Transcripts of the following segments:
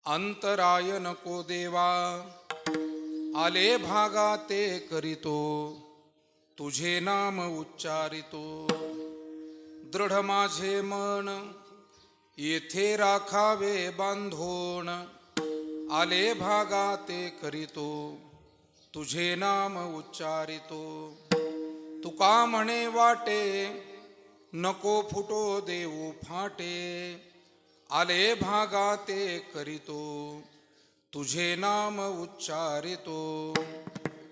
अंतराय नको देवा, आले भागा ते करीतो, तुझे नाम उच्चारितो. दृढ माझे मन येथे राखावे बांधोण, आले भागा ते करीतो, तुझे नाम उच्चारितो. तुका म्हणे वाटे, नको फुटो देऊ फाटे, आले भागा ते करीतो, तुझे नाम उच्चारितो.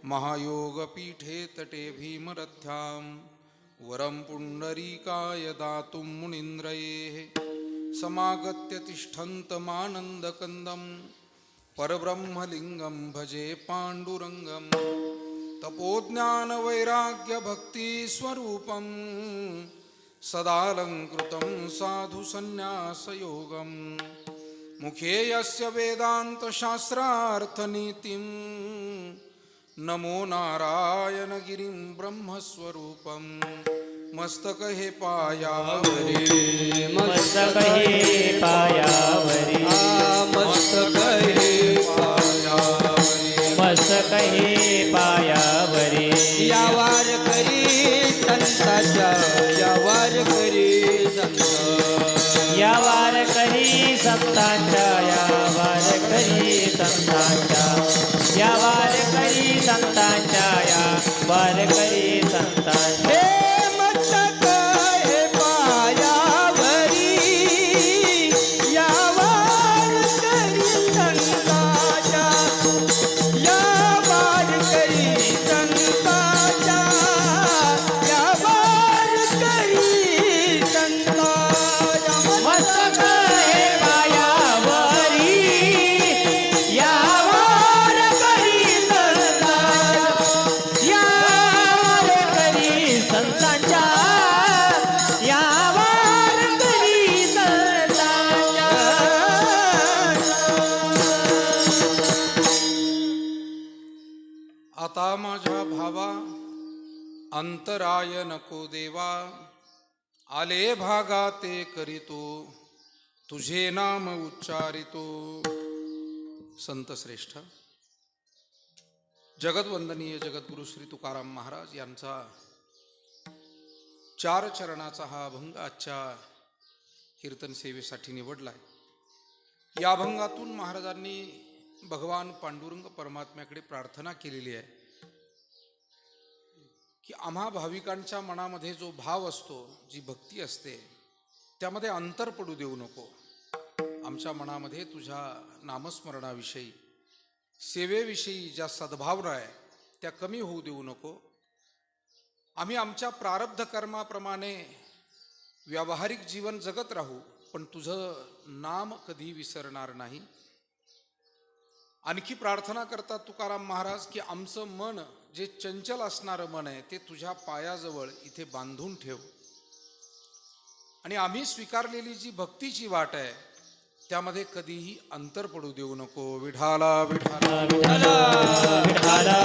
महायोग पीठे तटे भीमरथ्यां, वरं पुंडरीकाय दातुं मुनीन्द्रयेः. समागत्य तिष्ठन्तमानन्दकन्दं, परब्रह्मलिङ्गं भजे पाण्डुरङ्गं. तपोज्ञानवैराग्यभक्तिस्वरूपं, सदालङ्कृतं साधुसन्न्यासयोगं. मुखे यस्य वेदान्तशास्त्रार्थनीतिं, नमो नारायणगिरिं ब्रह्मस्वरूपं. मस्तक हे पायावरी, मस्तक हे पायावरी, मस्तक हे पायावरी, मस्तक हे पायावरी. या वारकरी संतांच्या, या वारकरी संत, या वारकरी संतांच्या, या वारकरी संतांच्या, या वारकरी संतांच्या, या वारकरी संतांच्या. हे मस्तक हे पायावरी, या वारकरी संतांच्या, या वारकरी संतांच्या, या वारकरी संतांच्या. मस्तक हे पायावरी, या वारकरी संतांच्या, या वारकरी संतांच्या, या वारकरी संतांच्या. आता माझ्या भावा, अंतराय नको देवा, आले भागा ते करीतो, तुझे नाम उच्चारितो. संत श्रेष्ठ जगदवंदनीय जगद्गुरु श्री तुकाराम महाराज यांचा 4 चरणाचा हा अभंग आजच्या कीर्तन सेवेसाठी निवडलाय. या अभंगातून महाराजांनी भगवान पांडुरंग परमात्म्याकडे प्रार्थना केलेली आहे की आम्हा भाविकांच्या मनामध्ये जो भाव असतो, जी भक्ती असते, त्यामध्ये अंतर पडू देऊ नको. आमच्या मनामध्ये तुझ्या नामस्मरणाविषयी, सेवेविषयी ज्या सद्भावना आहे त्या कमी होऊ देऊ नको. आम्ही आमच्या प्रारब्ध कर्माप्रमाणे व्यावहारिक जीवन जगत राहू, पण तुझं नाम कधी विसरणार नाही. आणखी प्रार्थना करतात तुकाराम महाराज की आमचं मन जे चंचल असणारं मन आहे ते तुझ्या पायाजवळ इथे बांधून ठेव. आणि आम्ही स्वीकारलेली जी भक्तीची वाट आहे त्यामध्ये कधीही अंतर पडू देऊ नको. विठाला विठाला विठाला विठाला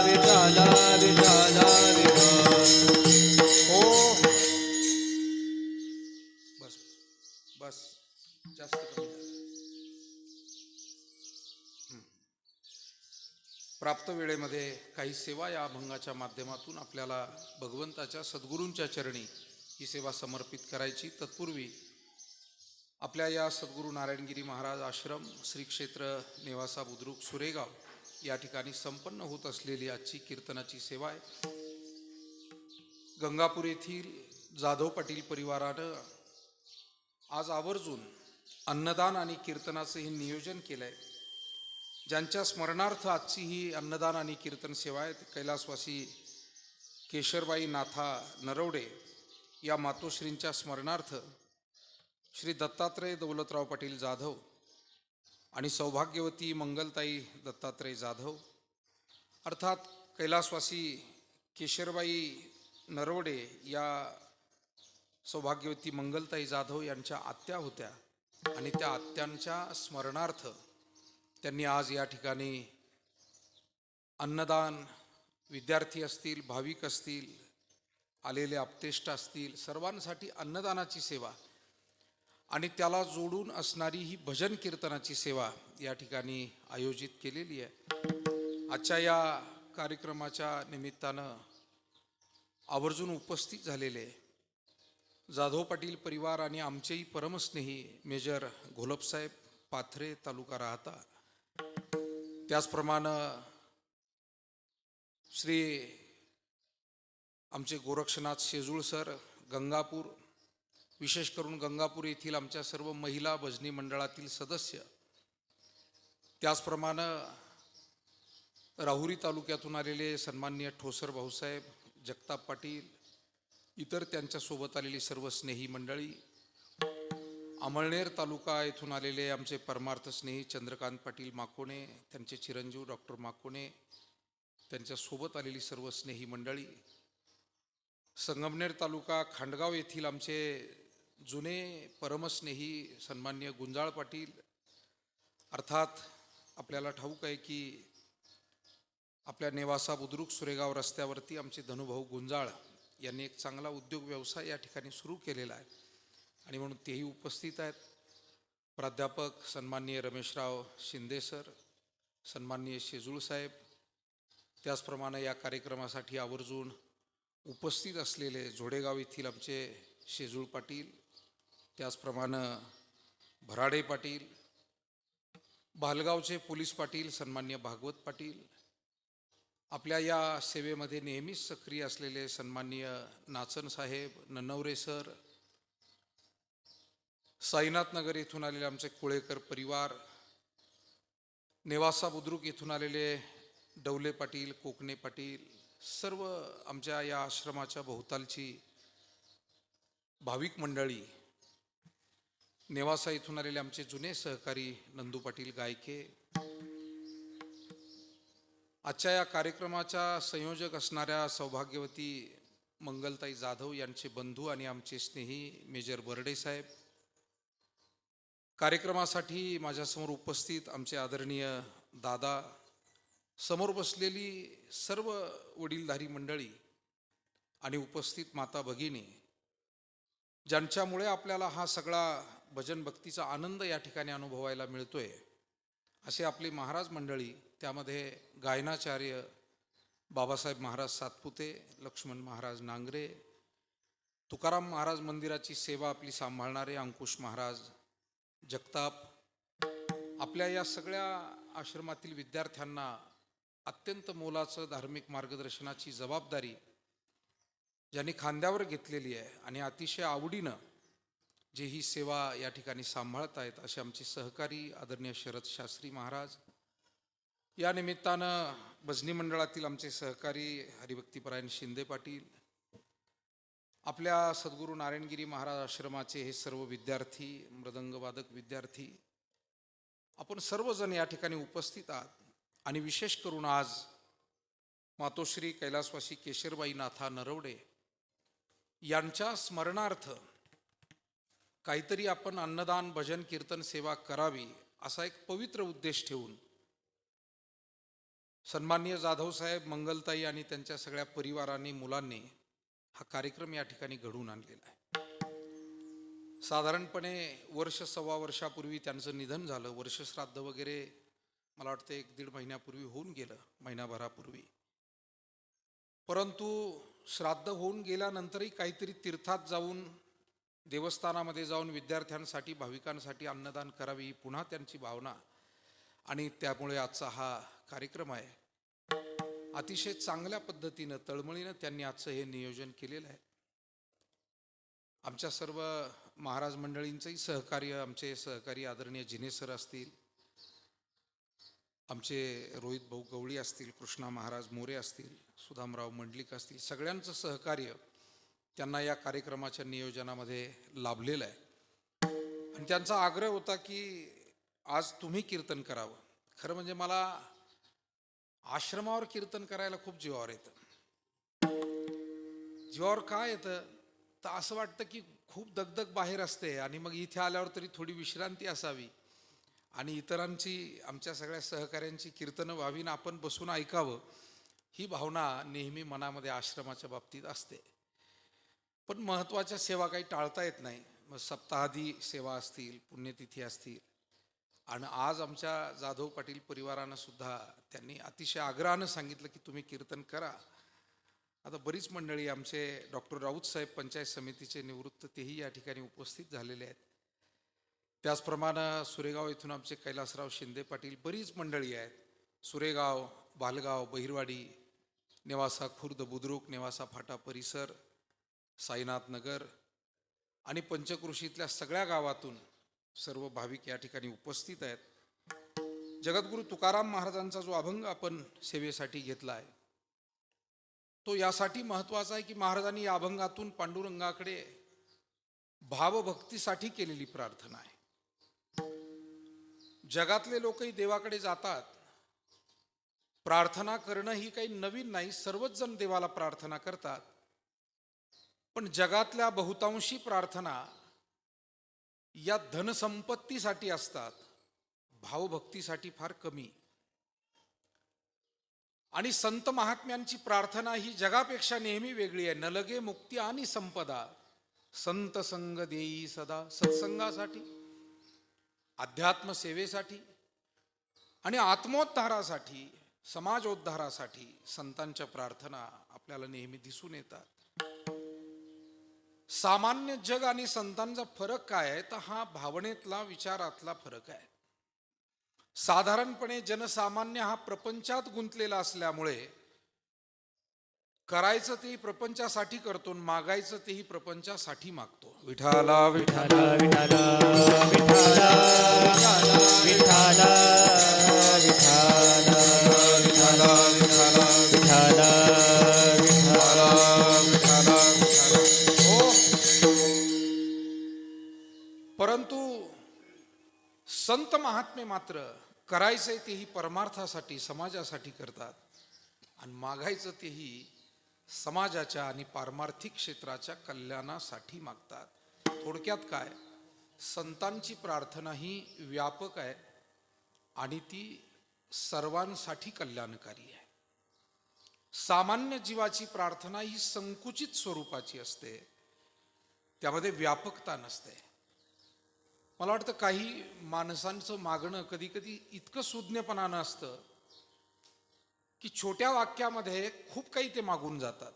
विठाला विठाला विठाला. हो. बस बस, जास्त कमी झालं. प्राप्त वेळेमध्ये काही सेवा या अभंगाच्या माध्यमातून आपल्याला भगवंताच्या सद्गुरूंच्या चरणी ही सेवा समर्पित करायची. तत्पूर्वी आपल्या या सद्गुरू नारायणगिरी महाराज आश्रम श्री क्षेत्र नेवासा बुद्रुक सुरेगाव या ठिकाणी संपन्न होत असलेली आजची कीर्तनाची सेवा आहे. गंगापूर येथील जाधव पाटील परिवारानं आज आवर्जून अन्नदान आणि कीर्तनाचं हे नियोजन केलं आहे. ज्यांच्या स्मरणार्थ आजची ही अन्नदान आणि कीर्तन सेवा आहे, कैलासवासी केशरबाई नाथा नरवडे या मातोश्रींच्या स्मरणार्थ श्री दत्तात्रय दौलतराव पाटील जाधव आणि सौभाग्यवती मंगलताई दत्तात्रय जाधव, अर्थात कैलासवासी केशरबाई नरवडे या सौभाग्यवती मंगलताई जाधव यांच्या आत्या होत्या आणि त्या आत्यांच्या स्मरणार्थ त्यांनी आज या ठिकाणी अन्नदान, विद्यार्थी असतील, भाविक असतील, आलेले आप्तेष्ट असतील, सर्वांसाठी अन्नदानाची सेवा आणि त्याला जोडून असणारी ही भजन कीर्तनाची सेवा या ठिकाणी आयोजित केलेली आहे. आजच्या या कार्यक्रमाच्या निमित्तानं आवर्जून उपस्थित झालेले जाधव पाटील परिवार आणि आमचेही परमस्नेही मेजर घोलपसाहेब पाथरे, तालुका राहता, त्याचप्रमाणे श्री आमचे गोरक्षनाथ शेजूळ सर, गंगापूर, विशेष करून गंगापूर येथील आमच्या सर्व महिला भजनी मंडळातील सदस्य, त्याचप्रमाणे राहुरी तालुक्यातून आलेले सन्माननीय ठोसर भाऊसाहेब, जगताप पाटील, इतर त्यांच्यासोबत आलेली सर्व स्नेही मंडळी, अमळनेर तालुका येथून आलेले आमचे परमार्थ स्नेही चंद्रकांत पाटील माकोणे, त्यांचे चिरंजीव डॉक्टर माकोणे, त्यांच्यासोबत आलेली सर्व स्नेही मंडळी, संगमनेर तालुका खांडगाव येथील आमचे जुने परमस्नेही सन्माननीय गुंजाळ पाटील. अर्थात आपल्याला ठाऊक आहे की आपल्या नेवासा बुद्रुक सुरेगाव रस्त्यावरती आमचे धनुभाऊ गुंजाळ यांनी एक चांगला उद्योग व्यवसाय या ठिकाणी सुरू केलेला आहे आणि म्हणून तेही उपस्थित आहेत. प्राध्यापक सन्माननीय रमेशराव शिंदे सर, सन्माननीय शेजूळ साहेब, त्याचप्रमाणे या कार्यक्रमासाठी आवर्जून उपस्थित असलेले जोडेगाव येथील आमचे शेजूळ पाटील, त्याचप्रमाणे भराडे पाटील, बालगावचे पोलीस पाटील सन्माननीय भागवत पाटील, आपल्या या सेवेमध्ये नेहमीच सक्रिय असलेले सन्माननीय नाचन साहेब, ननवरे सर, साईनाथ नगर येथून आलेले आमचे कुळेकर परिवार, नेवासा बुद्रुक येथून आलेले डवले पाटील, कोकणे पाटील, सर्व आमच्या या आश्रमाच्या भोवतालची भाविक मंडळी, नेवासा येथून आलेले आमचे जुने सहकारी नंदू पाटील गायके, आजच्या या कार्यक्रमाच्या संयोजक असणाऱ्या सौभाग्यवती मंगलताई जाधव यांचे बंधू आणि आमचे स्नेही मेजर बर्डे साहेब, कार्यक्रमासाठी माझ्यासमोर उपस्थित आमचे आदरणीय दादा, समोर बसलेली सर्व वडीलधारी मंडळी आणि उपस्थित माता भगिनी, ज्यांच्यामुळे आपल्याला हा सगळा भजन भक्तीचा आनंद या ठिकाणी अनुभवायला मिळतोय, असे आपले महाराज मंडळी, त्यामध्ये गायनाचार्य बाबासाहेब महाराज सातपुते, लक्ष्मण महाराज नांगरे, तुकाराम महाराज मंदिराची सेवा आपली सांभाळणारे अंकुश महाराज जगताप, आपल्या या सगळ्या आश्रमातील विद्यार्थ्यांना अत्यंत मोलाचं धार्मिक मार्गदर्शनाची जबाबदारी ज्यांनी खांद्यावर घेतलेली आहे आणि अतिशय आवडीनं जे ही सेवा या ठिकाणी सांभाळत आहेत, असे आमचे सहकारी आदरणीय शरद शास्त्री महाराज, या निमित्तानं भजनी मंडळातील आमचे सहकारी हरिभक्तीपरायण शिंदे पाटील, आपल्या सद्गुरू नारायणगिरी महाराज आश्रमाचे हे सर्व विद्यार्थी, मृदंगवादक विद्यार्थी, आपण सर्वजण या ठिकाणी उपस्थित आहात. आणि विशेष करून आज मातोश्री कैलासवासी केशरबाई नाथा नरवडे यांच्या स्मरणार्थ काहीतरी आपण अन्नदान, भजन, कीर्तन सेवा करावी असा एक पवित्र उद्देश ठेवून सन्माननीय जाधव साहेब, मंगलताई आणि त्यांच्या सगळ्या परिवारांनी, मुलांनी हा कार्यक्रम या ठिकाणी घडवून आणलेला आहे. साधारणपणे वर्ष सव्वा वर्षापूर्वी त्यांचं निधन झालं. वर्षश्राद्ध वगैरे मला वाटतं 1-1.5 महिन्यापूर्वी होऊन गेलं, महिनाभरापूर्वी. परंतु श्राद्ध होऊन गेल्यानंतरही काहीतरी तीर्थात जाऊन, देवस्थानामध्ये जाऊन विद्यार्थ्यांसाठी, भाविकांसाठी अन्नदान करावी ही पुन्हा त्यांची भावना आणि त्यामुळे आजचा हा कार्यक्रम आहे. अतिशय चांगल्या पद्धतीनं, तळमळीनं त्यांनी आजचं हे नियोजन केलेलं आहे. आमच्या सर्व महाराज मंडळींचंही सहकार्य, आमचे सहकारी आदरणीय जिने सर असतील, आमचे रोहित भाऊ गवळी असतील, कृष्णा महाराज मोरे असतील, सुदामराव मंडलिक असतील, सगळ्यांचं सहकार्य त्यांना या कार्यक्रमाच्या नियोजनामध्ये लाभलेलं आहे. आणि त्यांचा आग्रह होता की आज तुम्ही कीर्तन करावं. खरं म्हणजे मला आश्रमावर कीर्तन करायला खूप जीवावर येतं. जीवावर काय येतं तर असं वाटतं की खूप दगदग बाहेर असते आणि मग इथे आल्यावर तरी थोडी विश्रांती असावी आणि इतरांची, आमच्या सगळ्या सहकाऱ्यांची कीर्तनं व्हावी ना आपण बसून ऐकावं, ही भावना नेहमी मनामध्ये आश्रमाच्या बाबतीत असते. पण महत्त्वाच्या सेवा काही टाळता येत नाही. मग सप्ताहादी सेवा असतील, पुण्यतिथी असतील, आणि आज आमच्या जाधव पाटील परिवारानं सुद्धा त्यांनी अतिशय आग्रहानं सांगितलं की तुम्ही कीर्तन करा. आता बरीच मंडळी, आमचे डॉक्टर राऊत साहेब पंचायत समितीचे निवृत्त, तेही या ठिकाणी उपस्थित झालेले आहेत. त्याचप्रमाणे सुरेगाव इथून आमचे कैलासराव शिंदे पाटील, बरीच मंडळी आहेत. सुरेगाव, बालगाव, बहिरवाडी, नेवासा खुर्द, बुद्रुक, नेवासा फाटा परिसर, साईनाथ नगर आणि पंचकृषीतल्या सगळ्या गावातून सर्व भाविक या ठिकाणी उपस्थित आहेत. जगद्गुरू तुकाराम महाराजांचा जो अभंग आपण सेवेसाठी घेतला आहे तो यासाठी महत्त्वाचा आहे की महाराजांनी या अभंगातून पांडुरंगाकडे भावभक्तीसाठी केलेली प्रार्थना आहे. जगातले लोकही देवाकडे जातात. प्रार्थना करणं ही काही नवीन नाही, सर्वच जण देवाला प्रार्थना करतात. पण जगातल्या बहुतांशी प्रार्थना या धनसंपत्तीसाठी असतात, भावभक्तीसाठी फार कमी. आणि संत महात्म्यांची प्रार्थना ही जगापेक्षा नेहमी वेगळी आहे. न लगे मुक्ती आणि संपदा, संत संग देई सदा. सत्संगासाठी, अध्यात्म सेवेसाठी आणि आत्मोद्धारासाठी, समाजोद्धारासाठी संतांच्या प्रार्थना आपल्याला नेहमी दिसून येतात. सामान्य जग आणि संतांचा फरक काय आहे तर हा भावनेतला, विचारातला फरक आहे. साधारणपणे जनसामान्य हा प्रपंचात गुंतलेला असल्यामुळे करायचं तेही प्रपंचासाठी करतो, मागायचं तेही प्रपंचासाठी मागतो. विठाला विठाला विठाला विठाला विठाला विठाला विठाला विठाला विठाला विठाला हो. परंतु संत महात्मे मात्र करायचे तेही परमार्थासाठी, समाजासाठी करतात, आणि मागायचं तेही समाजाच्या आणि पारमार्थिक क्षेत्राच्या कल्याणासाठी मागतात. थोडक्यात काय, संतांची प्रार्थना ही व्यापक आहे आणि ती सर्वांसाठी कल्याणकारी आहे. सामान्य जीवाची प्रार्थना ही संकुचित स्वरूपाची असते, त्यामध्ये व्यापकता नसते. मला वाटतं काही माणसांचं मागणं कधी कधी इतकं सुज्ञपणानं असतं की छोट्या वाक्यामध्ये खूप काही ते मागून जातात.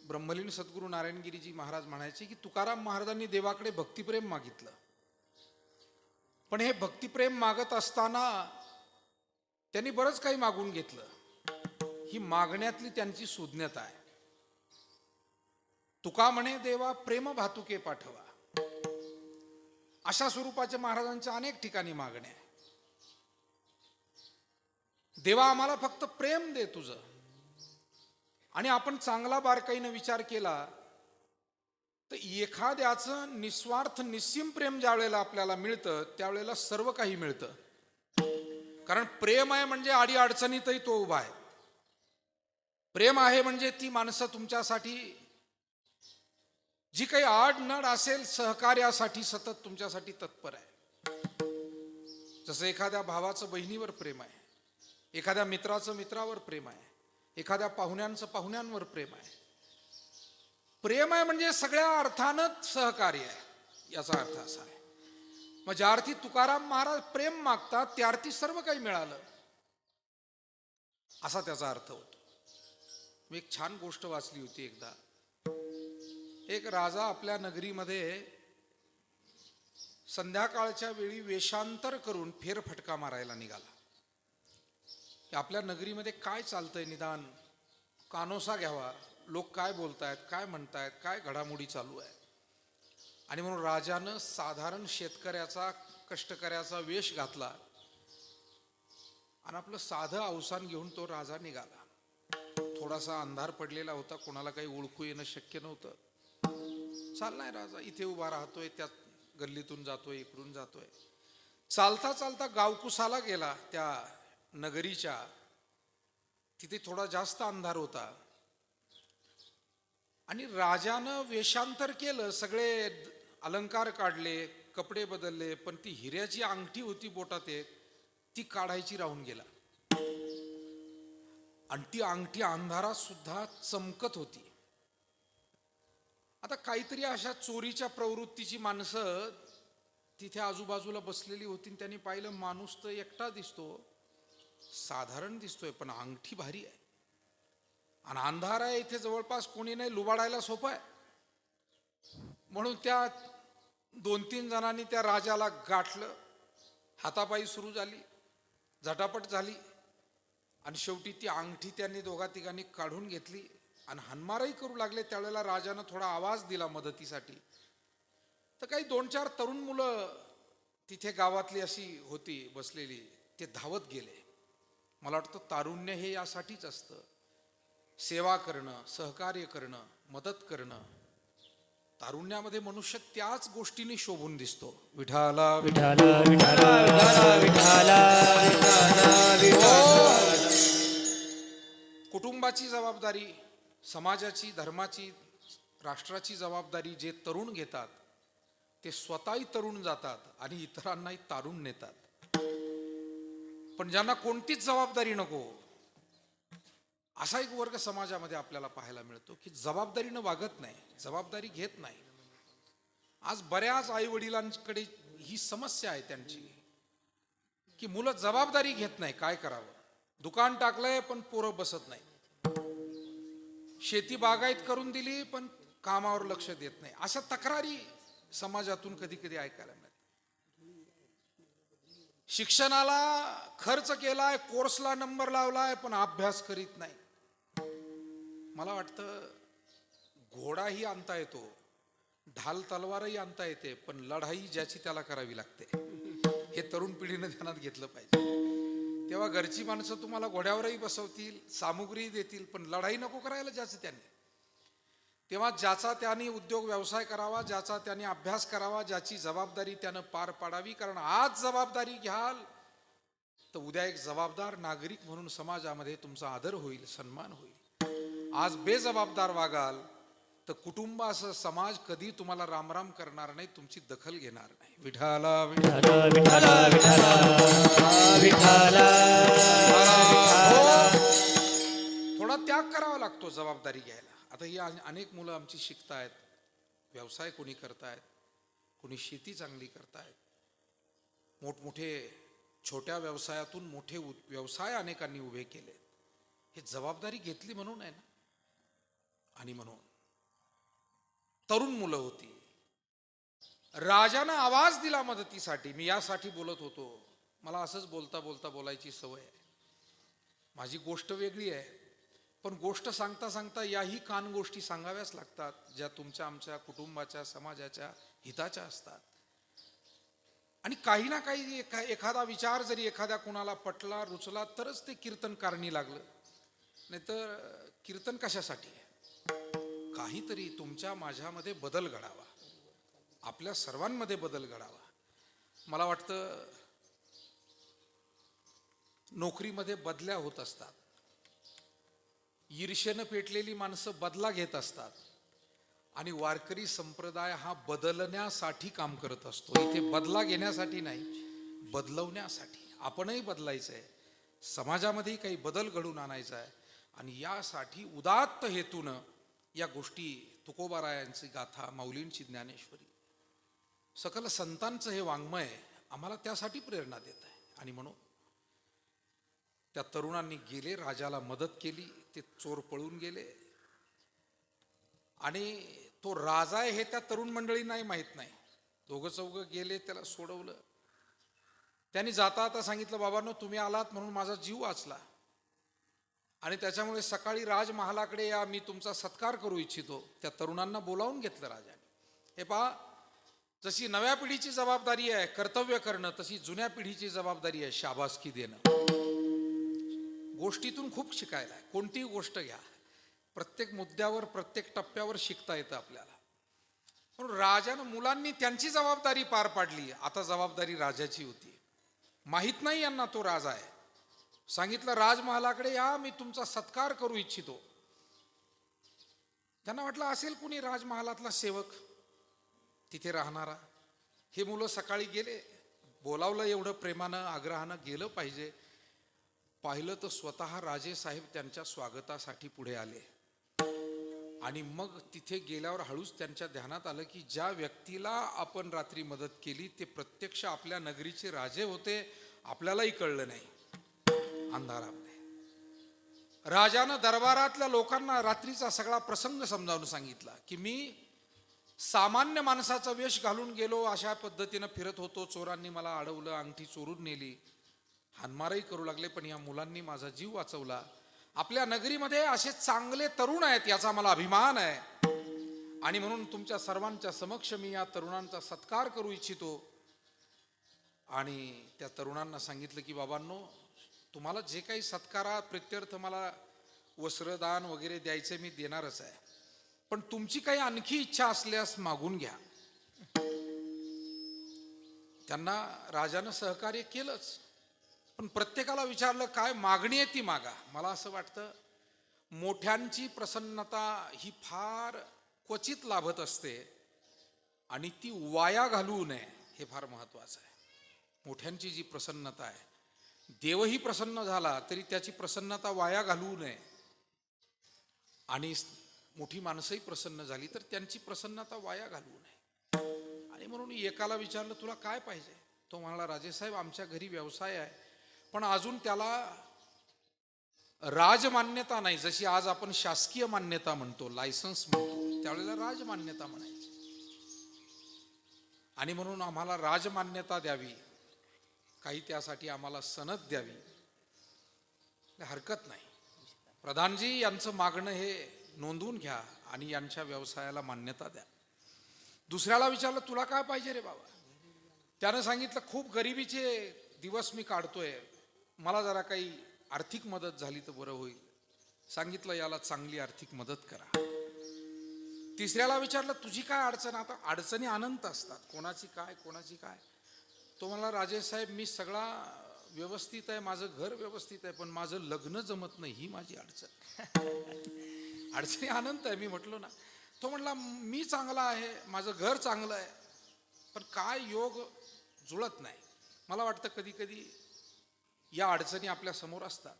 ब्रह्मलीन सद्गुरू नारायणगिरीजी महाराज म्हणायचे की तुकाराम महाराजांनी देवाकडे भक्तिप्रेम मागितलं, पण हे भक्तिप्रेम मागत असताना त्यांनी बरंच काही मागून घेतलं. ही मागण्यातली त्यांची सुज्ञता आहे. तुका म्हणे देवा प्रेम भातुके पाठवा, अशा स्वरूपाच्या महाराजांच्या अनेक ठिकाणी मागण्या आहे. देवा आम्हाला फक्त प्रेम दे तुझं. आणि आपण चांगला बारकाईनं विचार केला तर एखाद्याचं निस्वार्थ निस्सीम प्रेम ज्या वेळेला आपल्याला मिळतं त्यावेळेला सर्व काही मिळतं. कारण प्रेम आहे म्हणजे आडी अडचणीतही तो उभा आहे. प्रेम आहे म्हणजे ती माणसं तुमच्यासाठी जी काही आडनड असेल सहकार्यासाठी सतत तुमच्यासाठी तत्पर आहे. जसं एखाद्या भावाचं बहिणीवर प्रेम आहे, एखाद्या मित्राचं मित्रावर प्रेम आहे, एखाद्या पाहुण्यांचं पाहुण्यांवर प्रेम आहे. प्रेम आहे म्हणजे सगळ्या अर्थानं सहकार्य आहे, याचा अर्थ असा आहे. मग ज्या अर्थी तुकाराम महाराज प्रेम मागतात त्या अर्थी सर्व काही मिळालं, असा त्याचा अर्थ होतो. मी एक छान गोष्ट वाचली होती एकदा. एक राजा आपल्या नगरीमध्ये संध्याकाळच्या वेळी वेषांतर करून फेरफटका मारायला निघाला. आपल्या नगरीमध्ये काय चालतंय निदान कानोसा घ्यावा, लोक काय बोलतायत, काय म्हणतायत, काय घडामोडी चालू आहे. आणि म्हणून राजानं साधारण शेतकऱ्याचा, कष्टकऱ्याचा वेश घातला आणि आपलं साधं अवसान घेऊन तो राजा निघाला. थोडासा अंधार पडलेला होता, कोणाला काही ओळखू येणं शक्य नव्हतं. चाललाय राजा, इथे उभा राहतोय, त्या गल्लीतून जातोय, इकडून जातोय. चालता चालता गावकुसाला गेला त्या नगरीच्या. तिथे थोडा जास्त अंधार होता आणि राजानं वेषांतर केलं, सगळे अलंकार काढले, कपडे बदलले, पण ती हिऱ्याची अंगठी होती बोटात एक, ती काढायची राहून गेला. आणि ती अंगठी अंधारात सुद्धा चमकत होती. आता काहीतरी अशा चोरीच्या प्रवृत्तीची माणसं तिथे आजूबाजूला बसलेली होती आणि त्यांनी पाहिलं माणूस तर एकटा दिसतो, साधारण दिसतोय, पण अंगठी भारी आहे आणि अंधार आहे, इथे जवळपास कोणी नाही, लुबाडायला सोपं आहे. म्हणून त्या 2-3 जणांनी त्या राजाला गाठलं. हातापायी सुरू झाली, झटापट झाली आणि शेवटी ती अंगठी त्यांनी 2-3 काढून घेतली आणि हाणमारही करू लागले. त्यावेळेला राजानं थोडा आवाज दिला मदतीसाठी. तर काही 2-4 तरुण मुलं तिथे गावातली अशी होती बसलेली, ते धावत गेले. मला वाटतं तारुण्य हे यासाठीच असतं, सेवा करणं, सहकार्य करणं, मदत करणं. तारुण्यामध्ये मनुष्य त्याच गोष्टीने शोभून दिसतो. विठाला विठाला विठाला विठाला कुटुंबाची जबाबदारी, समाजाची, धर्माची, राष्ट्राची जबाबदारी जे तरुण घेतात ते स्वतःही तरुण जातात आणि इतरांनाही तारुण नेतात. पण ज्यांना कोणतीच जबाबदारी नको असा एक वर्ग समाजामध्ये आपल्याला पाहायला मिळतो की जबाबदारीनं वागत नाही, जबाबदारी घेत नाही. आज बऱ्याच आई वडिलांकडे ही समस्या आहे त्यांची की मुलं जबाबदारी घेत नाही. काय करावं? दुकान टाकलंय पण पोरं बसत नाही, शेती बागायत करून दिली पण कामावर लक्ष देत नाही. अशा तक्रारी समाजातून कधी कधी ऐकायला मिळतात. शिक्षणाला खर्च केलाय, कोर्सला नंबर लावलाय, पण अभ्यास करीत नाही. मला वाटतं घोडाही आणता येतो, ढाल तलवारही आणता येते, पण लढाई ज्याची त्याला करावी लागते. हे तरुण पिढीनं ध्यानात घेतलं पाहिजे. तेव्हा घरची माणसं तुम्हाला घोड्यावरही बसवतील, सामुग्री देतील, पण लढाई नको करायला ज्याचं त्याने. तेव्हा ज्याचा त्याने उद्योग व्यवसाय करावा, ज्याचा त्याने अभ्यास करावा, ज्याची जबाबदारी त्यानं पार पाडावी. कारण आज जबाबदारी घ्याल तर उद्या एक जबाबदार नागरिक म्हणून समाजामध्ये तुमचा आदर होईल, सन्मान होईल. आज बेजबाबदार वागाल तर कुटुंबासह समाज कधी तुम्हाला रामराम करणार नाही, तुमची दखल घेणार नाही. विठाला विठाला विठाला विठाला विठाला थोडा त्याग करावा लागतो जबाबदारी घ्यायला. आता ही अनेक मुलं आमची शिकतायत, व्यवसाय कोणी करतायत, कोणी शेती चांगली करतायत, मोठमोठे छोट्या व्यवसायातून मोठे व्यवसाय अनेकांनी उभे केले. हे जबाबदारी घेतली म्हणून आहे ना. आणि म्हणून तरुण मुलं होती, राजानं आवाज दिला मदतीसाठी. मी यासाठी बोलत होतो, मला असंच बोलता बोलता बोलायची सवय आहे. माझी गोष्ट वेगळी आहे, पण गोष्ट सांगता सांगता याही कान गोष्टी सांगाव्याच लागतात, ज्या तुमच्या आमच्या कुटुंबाच्या, समाजाच्या हिताच्या असतात. आणि काही ना काही एखादा विचार जरी एखाद्या कुणाला पटला, रुचला, तरच ते कीर्तन कारणी लागलं. नाहीतर कीर्तन कशासाठी आहे? काहीतरी तुमच्या माझ्यामध्ये बदल घडावा, आपल्या सर्वांमध्ये बदल घडावा. मला वाटतं नोकरीमध्ये बदल्या होत असतात, ईर्ष्येनं पेटलेली माणसं बदला घेत असतात आणि वारकरी संप्रदाय हा बदलण्यासाठी काम करत असतो. इथे बदला घेण्यासाठी नाही, बदलवण्यासाठी. आपणही बदलायचं आहे, समाजामध्येही काही बदल घडून आणायचा आहे. आणि यासाठी उदात्त हेतून या गोष्टी, तुकोबारायांची गाथा, माऊलींची ज्ञानेश्वरी, सकल संतांचं हे वाङ्मय आम्हाला त्यासाठी प्रेरणा देत आहे. आणि म्हणून त्या तरुणांनी गेले, राजाला मदत केली, ते चोर पळून गेले. आणि तो राजा आहे हे त्या तरुण मंडळींनाही माहीत नाही. 2-4 गेले, त्याला सोडवलं. त्यांनी जाता आता सांगितलं, बाबांनो तुम्ही आलात म्हणून माझा जीव वाचला आणि त्याच्यामुळे सकाळी राजमहालाकडे या, मी तुमचा सत्कार करू इच्छितो. त्या तरुणांना बोलावून घेतलं राजाने. हे पहा, जशी नव्या पिढीची जबाबदारी आहे कर्तव्य करणं, तशी जुन्या पिढीची जबाबदारी आहे शाबासकी देणं. गोष्टीतून खूप शिकायला आहे. कोणतीही गोष्ट घ्या, प्रत्येक मुद्द्यावर, प्रत्येक टप्प्यावर शिकता येतं आपल्याला. म्हणून राजानं, मुलांनी त्यांची जबाबदारी पार पाडली. आता जबाबदारी राजाची होती. माहीत नाही यांना तो राजा आहे. सांगितलं राजमहालाकडे या, मी तुमचा सत्कार करू इच्छितो. त्यांना वाटलं असेल कुणी राजमहालातला सेवक तिथे राहणारा. हे मुलं सकाळी गेले, बोलावलं एवढं प्रेमानं, आग्रहानं, गेलं पाहिजे. पाहिलं तर स्वतः राजे साहेब त्यांच्या स्वागतासाठी पुढे आले आणि मग तिथे गेल्यावर हळूच त्यांच्या ध्यानात आलं की ज्या व्यक्तीला आपण रात्री मदत केली ते प्रत्यक्ष आपल्या नगरीचे राजे होते, आपल्यालाही कळलं नाही अंधारामध्ये. राजानं दरबारातल्या लोकांना रात्रीचा सगळा प्रसंग समजावून सांगितला की मी सामान्य माणसाचा वेश घालून गेलो, अशा पद्धतीनं फिरत होतो, चोरांनी मला अडवलं, अंगठी चोरून नेली, हाणमारही करू लागले, पण या मुलांनी माझा जीव वाचवला. आपल्या नगरीमध्ये असे चांगले तरुण आहेत याचा मला अभिमान आहे, आणि म्हणून तुमच्या सर्वांच्या समक्ष मी या तरुणांचा सत्कार करू इच्छितो. आणि त्या तरुणांना सांगितलं की बाबांनो, तुम्हाला जे काही सत्कारात प्रित्यर्थ मला वस्त्रदान वगैरे द्यायचे मी देणारच आहे, पण तुमची काही आणखी इच्छा असल्यास मागून घ्या. त्यांना राजानं सहकार्य केलंच, पण प्रत्येकाला विचारलं काय मागणी आहे ती मागा. मला असं वाटतं मोठ्यांची प्रसन्नता ही फार क्वचित लाभत असते आणि ती वाया घालवू नये हे फार महत्वाचं आहे. मोठ्यांची जी प्रसन्नता आहे, देवही प्रसन्न झाला तरी त्याची प्रसन्नता वाया घालवू नये, आणि मोठी माणसंही प्रसन्न झाली तर त्यांची प्रसन्नता वाया घालवू नये. आणि म्हणून एकाला विचारलं तुला काय पाहिजे. तो म्हणाला राजेसाहेब आमच्या घरी व्यवसाय आहे, पण अजून त्याला राजमान्यता नाही. जशी आज आपण शासकीय मान्यता म्हणतो, लायसन्स म्हणतो, त्यावेळेला राजमान्यता म्हणायची. आणि म्हणून आम्हाला राजमान्यता द्यावी, काही त्यासाठी आम्हाला सनद द्यावी. हरकत नाही, प्रधानजी यांचं मागणं हे नोंदवून घ्या आणि यांच्या व्यवसायाला मान्यता द्या. दुसऱ्याला विचारलं तुला काय पाहिजे रे बाबा. त्यानं सांगितलं खूप गरिबीचे दिवस मी काढतोय, मला जरा काही आर्थिक मदत झाली तर बरं होईल. सांगितलं याला चांगली आर्थिक मदत करा. तिसऱ्याला विचारलं तुझी काय अडचण. आता अडचणी अनंत असतात, कोणाची काय कोणाची काय. तो मला राजेसाहेब मी सगळा व्यवस्थित आहे, माझं घर व्यवस्थित आहे, पण माझं लग्न जमत नाही, ही माझी अडचण. अडचणी अनंत आहे. मी म्हटलो ना. तो म्हणला मी चांगला आहे, माझं घर चांगलं आहे, पण काय योग जुळत नाही. मला वाटतं कधी कधी या अडचणी आपल्या समोर असतात,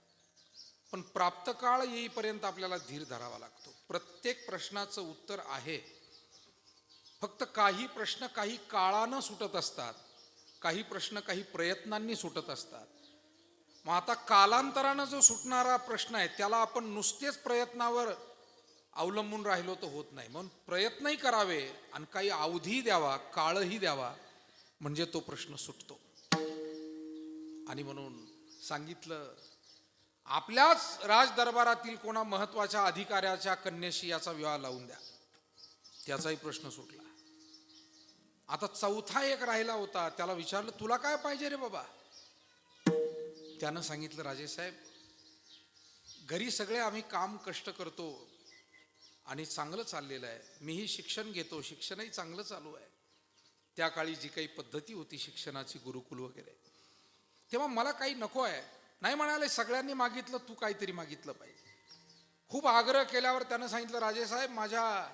पण प्राप्त काळ येईपर्यंत आपल्याला धीर धरावा लागतो. प्रत्येक प्रश्नाचं उत्तर आहे, फक्त काही प्रश्न काही काळानं सुटत असतात, काही प्रश्न काही प्रयत्नांनी सुटत असतात. मग आता कालांतरानं जो सुटणारा प्रश्न आहे त्याला आपण नुसतेच प्रयत्नावर अवलंबून राहिलो तर होत नाही. म्हणून प्रयत्नही करावे आणि काही अवधी द्यावा, काळही द्यावा, म्हणजे तो प्रश्न सुटतो. आणि म्हणून सांगितलं आपल्याच राजदरबारातील कोणा महत्वाच्या अधिकाऱ्याच्या कन्येशी याचा विवाह लावून द्या. त्याचाही प्रश्न सुटला. आता चौथा एक राहिला होता. त्याला विचारलं तुला काय पाहिजे रे बाबा. त्यानं सांगितलं राजेसाहेब घरी सगळे आम्ही काम कष्ट करतो आणि चांगलं चाललेलं आहे, मीही शिक्षण घेतो, शिक्षणही चांगलं चालू आहे. त्या काळी जी काही पद्धती होती शिक्षणाची, गुरुकुल वगैरे, तेव्हा मला काही नको आहे. नाही म्हणाले सगळ्यांनी मागितलं, तू काहीतरी मागितलं पाहिजे. खूप आग्रह केल्यावर त्यानं सांगितलं राजेसाहेब माझ्या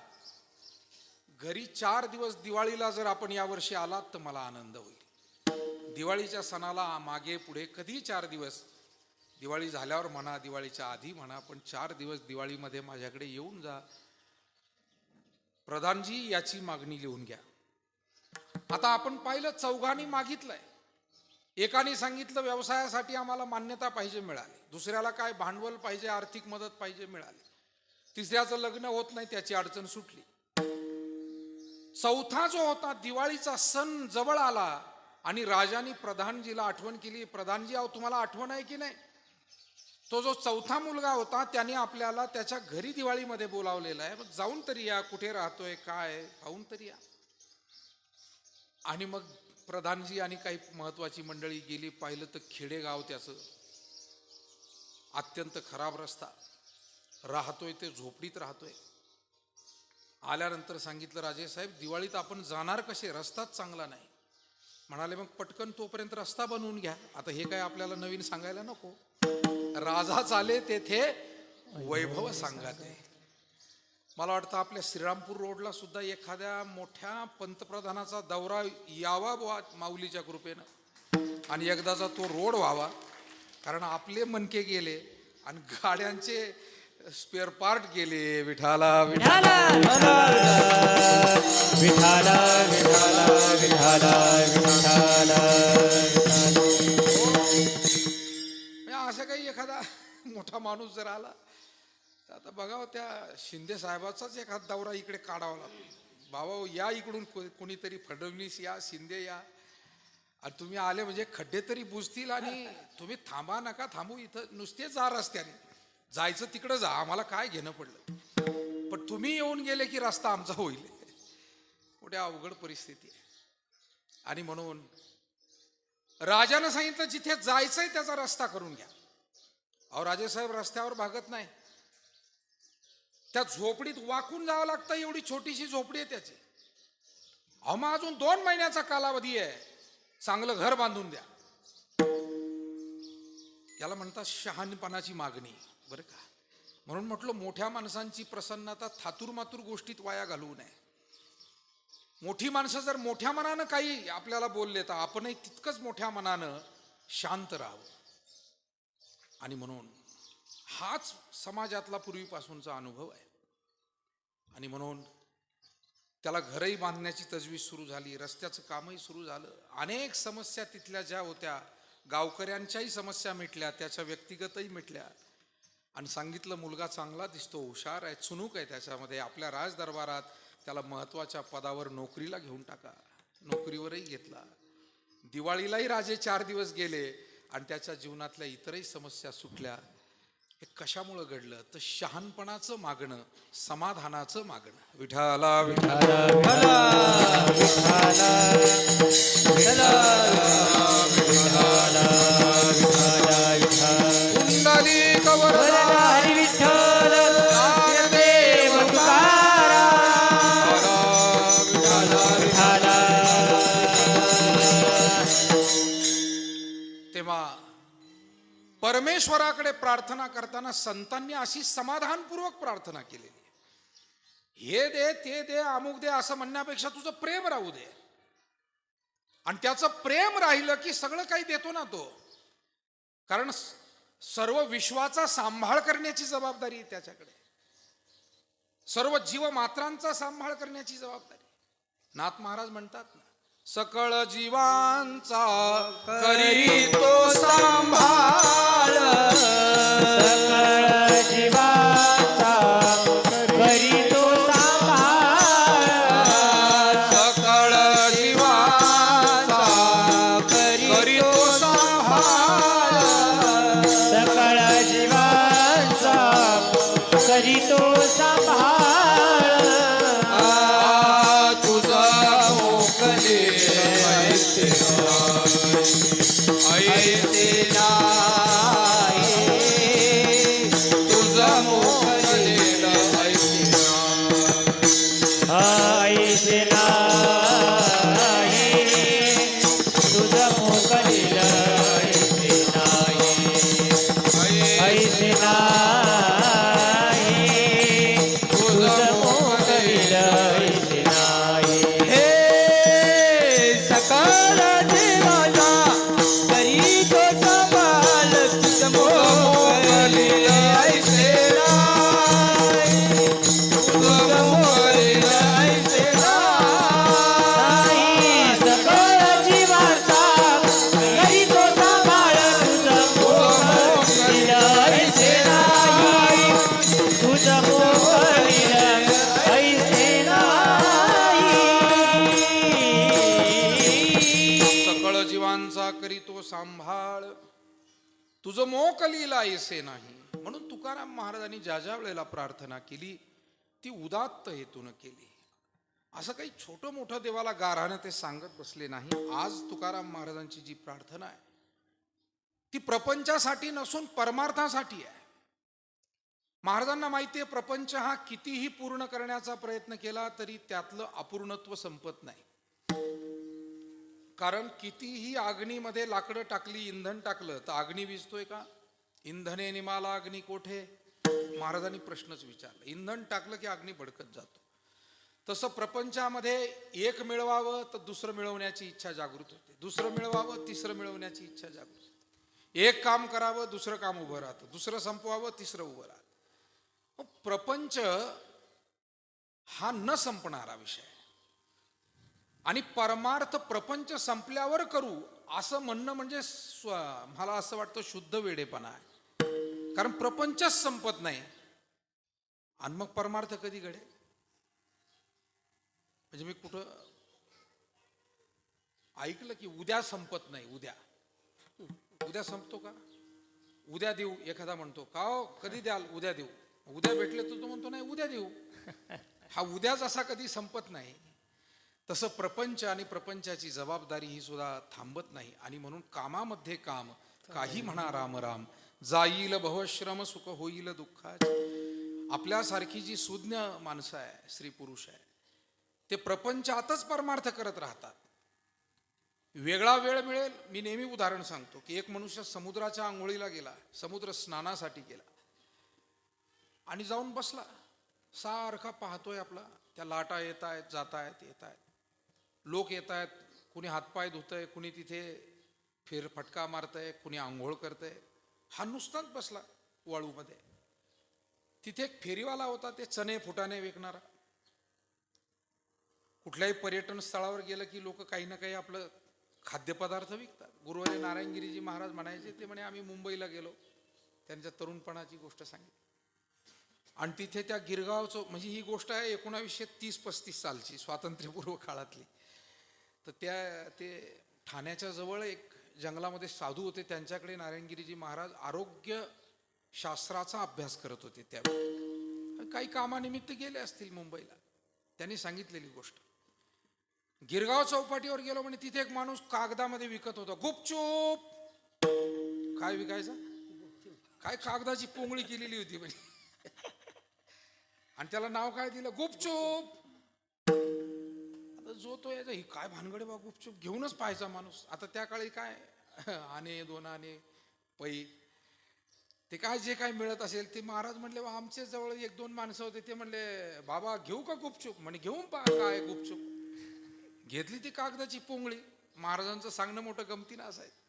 घरी 4 दिवस दिवाळीला जर आपण यावर्षी आलात तर मला आनंद होईल. दिवाळीच्या सणाला मागे पुढे कधी 4 दिवस, दिवाळी झाल्यावर म्हणा, दिवाळीच्या आधी म्हणा, पण 4 दिवस दिवाळीमध्ये माझ्याकडे येऊन जा. प्रधानजी याची मागणी लिहून घ्या. आता आपण पाहिलं चौघांनी मागितलंय. एकाने सांगितलं व्यवसायासाठी आम्हाला मान्यता पाहिजे, मिळाली. दुसऱ्याला काय भांडवल पाहिजे, आर्थिक मदत पाहिजे, मिळाली. तिसऱ्याचं लग्न होत नाही, त्याची अडचण सुटली. चौथा जो होता दिवाळीचा सण जवळ आला आणि राजाने प्रधानजीला आठवण केली, प्रधानजी अहो तुम्हाला आठवण आहे की नाही, तो जो चौथा मुलगा होता त्याने आपल्याला त्याच्या घरी दिवाळीमध्ये बोलावलेला आहे, मग जाऊन तरी या, कुठे राहतोय काय पाहून तरी या. आणि मग प्रधानजी आणि काही महत्वाची मंडळी गेली. पाहिलं तर खेडेगाव, त्याचं अत्यंत खराब रस्ता, राहतोय ते झोपडीत राहतोय. आल्यानंतर सांगितलं राजेसाहेब दिवाळीत आपण जाणार कसे, रस्ताच चांगला नाही. म्हणाले मग पटकन तोपर्यंत रस्ता बनवून घ्या. आता हे काय आपल्याला नवीन सांगायला नको, राजा चाले तेथे वैभव सांगाते. मला वाटतं आपल्या श्रीरामपूर रोडला सुद्धा एखाद्या मोठ्या पंतप्रधानाचा दौरा यावा बुवा माऊलीच्या कृपेनं, आणि एकदाचा तो रोड व्हावा. कारण आपले मनके गेले आणि गाड्यांचे स्पेअर पार्ट गेले विठाला विठाला विठाला विठाला विठाला विठाला असं काही एखादा मोठा माणूस जर आला तर आता बघावं त्या शिंदे साहेबाचाच एखादा दौरा इकडे काढावा लागतो. बाबा या इकडून कोणीतरी फडणवीस या शिंदे या आणि तुम्ही आले म्हणजे खड्डे तरी बुजतील आणि तुम्ही थांबा नका थांबू इथं नुसते जा रस्त्याने जायचं तिकडं जा आम्हाला काय घेणं पडलं पण तुम्ही येऊन गेले की रस्ता आमचा होईल. मोठ्या अवघड परिस्थिती आहे. आणि म्हणून राजानं सांगितलं जिथे जायचंय त्याचा रस्ता करून घ्या. अहो राजेसाहेब रस्त्यावर भागत नाही त्या झोपडीत वाकून जावं लागतं. एवढी छोटीशी झोपडी आहे त्याची. अहो मग अजून 2 महिन्याचा कालावधी आहे चांगलं घर बांधून द्या. याला म्हणतात शहाणपणाची मागणी बरं का. म्हणून म्हटलं मोठ्या माणसांची प्रसन्नता थातूर मातूर गोष्टीत वाया घालवू नये. मोठी माणसं जर मोठ्या मनानं काही आपल्याला बोलले तर आपणही तितकंच मोठ्या मनानं शांत राहावं. आणि म्हणून हाच समाजातला पूर्वीपासूनचा अनुभव आहे. आणि म्हणून त्याला घरही बांधण्याची तजवीज सुरू झाली रस्त्याचं कामही सुरू झालं. अनेक समस्या तिथल्या ज्या होत्या गावकऱ्यांच्याही समस्या मिटल्या त्याच्या व्यक्तिगतही मिटल्या. आणि सांगितलं मुलगा चांगला दिसतो हुशार आहे चुनूक आहे त्याच्यामध्ये आपल्या राजदरबारात त्याला महत्वाच्या पदावर नोकरीला घेऊन टाका. नोकरीवरही घेतला. दिवाळीलाही राजे 4 दिवस गेले आणि त्याच्या जीवनातल्या इतरही समस्या सुटल्या. हे कशामुळं घडलं तर शहाणपणाचं मागणं समाधानाचं मागणं. विठाला विठाला कुंडली कवर हरी विठ्ठल ज्ञानदेव विठाला तेव्हा परमेश्वराकडे प्रार्थना करताना संतांनी अशी समाधानपूर्वक प्रार्थना केलेली. हे दे ते दे अमुक दे असं म्हणण्यापेक्षा तुझं प्रेम राहू दे. आणि त्याचं प्रेम राहिलं की सगळं काही देतो ना तो. कारण सर्व विश्वाचा सांभाळ करण्याची जबाबदारी आहे त्याच्याकडे. सर्व जीवमात्रांचा सांभाळ करण्याची जबाबदारी. नाथ महाराज म्हणतात ना सकळ जीवांचा करी तो सांभाळ सकळ जीवाचा करी तो सांभाळ सकळ जीवांचा करी तो सांभाळ सकळ जीवाचा करी तो सांभाळ तुझा मोकले ऐसे तुझा मोकले ऐसे नाही तुझं मोकलीलं ऐसे नाही ऐसे नाही तुझं मोकलीलं ऐसे नाही. हे सकळ देवाचा करी तो सांभाळ तुझं मोकली ऐसे नाही तुझं मोकली ऐसे नाही सकळ जीवाचा करी तो सांभाळ तुझं मोकलीलं ऐसे नाही तुझं मोकलीलं ऐसे नाही. सकळ जीवांचा करी तो सांभाळ तुझं मोकलीला ऐसे नाही. म्हणून तुकाराम महाराजांनी ज्या ज्या वेळेला प्रार्थना केली ती उदात्त हेतून केली. असं काही छोटं मोठं देवाला गाऱ्हाणं ते सांगत बसले नाही. आज तुकाराम महाराजांची जी प्रार्थना आहे ती प्रपंचासाठी नसून परमार्थासाठी आहे. महाराजांना माहिती आहे प्रपंच हा कितीही पूर्ण करण्याचा प्रयत्न केला तरी त्यातलं अपूर्णत्व संपत नाही. कारण कितीही अग्नीमध्ये लाकडं टाकली इंधन टाकलं तर अग्नी विझतोय का. इंधने निमाला अग्नी कोठे महाराजांनी प्रश्नच विचारला. इंधन टाकलं की अग्नी भडकत जातो. तसं प्रपंचामध्ये एक मिळवावं तर दुसरं मिळवण्याची इच्छा जागृत होते. दुसरं मिळवावं तिसरं मिळवण्याची इच्छा जागृत होते. 1 काम करावं दुसरं काम उभं राहतं. दुसरं संपवावं तिसरं उभं राहतं. प्रपंच हा न संपणारा विषय आहे. आणि परमार्थ प्रपंच संपल्यावर करू असं म्हणणं म्हणजे मला असं वाटतं शुद्ध वेडेपणा आहे. कारण प्रपंचच संपत नाही आणि मग परमार्थ कधी घडेल? म्हणजे मी कुठं ऐकलं की उद्या संपत नाही. उद्या संपतो का? उद्या देऊ एखादा म्हणतो का हो कधी द्याल? उद्या देऊ. उद्या भेटले तर तो म्हणतो नाही उद्या देऊ. हा उद्याच असा कधी संपत नाही. तसं प्रपंच आणि प्रपंचाची जबाबदारी ही सुद्धा थांबत नाही. आणि म्हणून कामामध्ये काम काही म्हणा राम राम, जाईल भवश्रम सुख होईल दुःखाचे. आपल्यासारखी जी सुज्ञ माणसं आहे, स्त्री पुरुष आहे, ते प्रपंचातच परमार्थ करत राहतात. वेगळा वेळ मिळेल. मी नेहमी उदाहरण सांगतो की एक मनुष्य समुद्राच्या आंघोळीला गेला, समुद्र स्नानासाठी गेला आणि जाऊन बसला. सारखा पाहतोय आपला त्या लाटा येत आहेत जात आहेत येत आहेत, लोक येत आहेत, कुणी हातपाय धुतंय, कुणी तिथे फेरफटका मारतंय, कुणी आंघोळ करतंय. हा नुसताच बसला वाळूमध्ये. तिथे एक फेरीवाला होता, ते चणे फुटाणे विकणारा. कुठल्याही पर्यटन स्थळावर गेलं की लोक काही ना काही आपलं खाद्यपदार्थ विकतात. गुरुवारी नारायणगिरीजी महाराज म्हणायचे, ते म्हणे आम्ही मुंबईला गेलो, त्यांच्या तरुणपणाची गोष्ट सांगितली. आणि तिथे त्या गिरगावचं, म्हणजे ही गोष्ट आहे 1930-35 सालची, स्वातंत्र्यपूर्व काळातली. तर ते ठाण्याच्या जवळ एक जंगलामध्ये साधू होते, त्यांच्याकडे नारायणगिरीजी महाराज आरोग्य शास्त्राचा अभ्यास करत होते. त्यावेळी काही कामानिमित्त गेले असतील मुंबईला. त्यांनी सांगितलेली गोष्ट, गिरगाव चौपाटीवर गेलो म्हणे, तिथे एक माणूस कागदामध्ये विकत होता गुपचूप. काय विकायचा? काय कागदाची पोंगळी केलेली होती म्हणे, आणि त्याला नाव काय दिलं? गुपचूप. आता जो तो याचा ही काय भानगडे बा, गुपचूप घेऊनच पाहायचा माणूस. आता त्या काळी काय आणे 2 आणे पै, ते काय जे काय मिळत असेल ते. महाराज म्हणले आमच्या जवळ 1-2 माणसं होते, ते म्हणले बाबा घेऊ का गुपचूप? म्हणे घेऊन पहा काय गुपचूप. घेतली ती कागदाची पोंगळी. महाराजांचं सांगणं मोठं गमतीनं असायचं.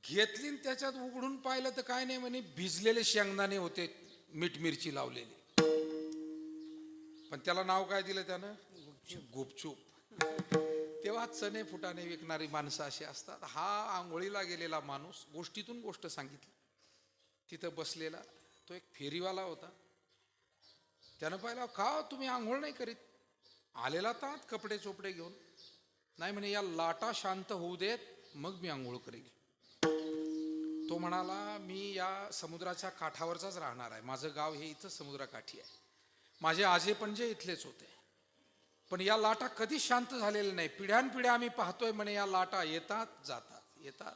घेतली, त्याच्यात उघडून पाहिलं तर काय नाही म्हणे, भिजलेले शेंगदाणे होते, मीठ मिरची लावलेली. पण त्याला नाव काय दिलं त्यानं? गुपचूप. तेव्हा चणे फुटाणे विकणारी माणसं अशी असतात. हा आंघोळीला गेलेला माणूस गोष्टीतून गोष्ट सांगितली. तिथं बसलेला तो एक फेरीवाला होता. त्यानं पाहिला, का तुम्ही आंघोळ नाही करीत? आलेला तात कपडे चोपडे घेऊन. नाही म्हणे, या लाटा शांत होऊ देत मग मी आंघोळ करेल. तो म्हणाला, मी या समुद्राच्या काठावरचाच राहणार आहे, माझं गाव हे इथं समुद्रकाठी आहे, माझे आजे पणजे इथलेच होते, पण या लाटा कधी शांत झालेल्या नाही. पिढ्यानपिढ्या आम्ही पाहतोय म्हणे, या लाटा येतात जातात येतात.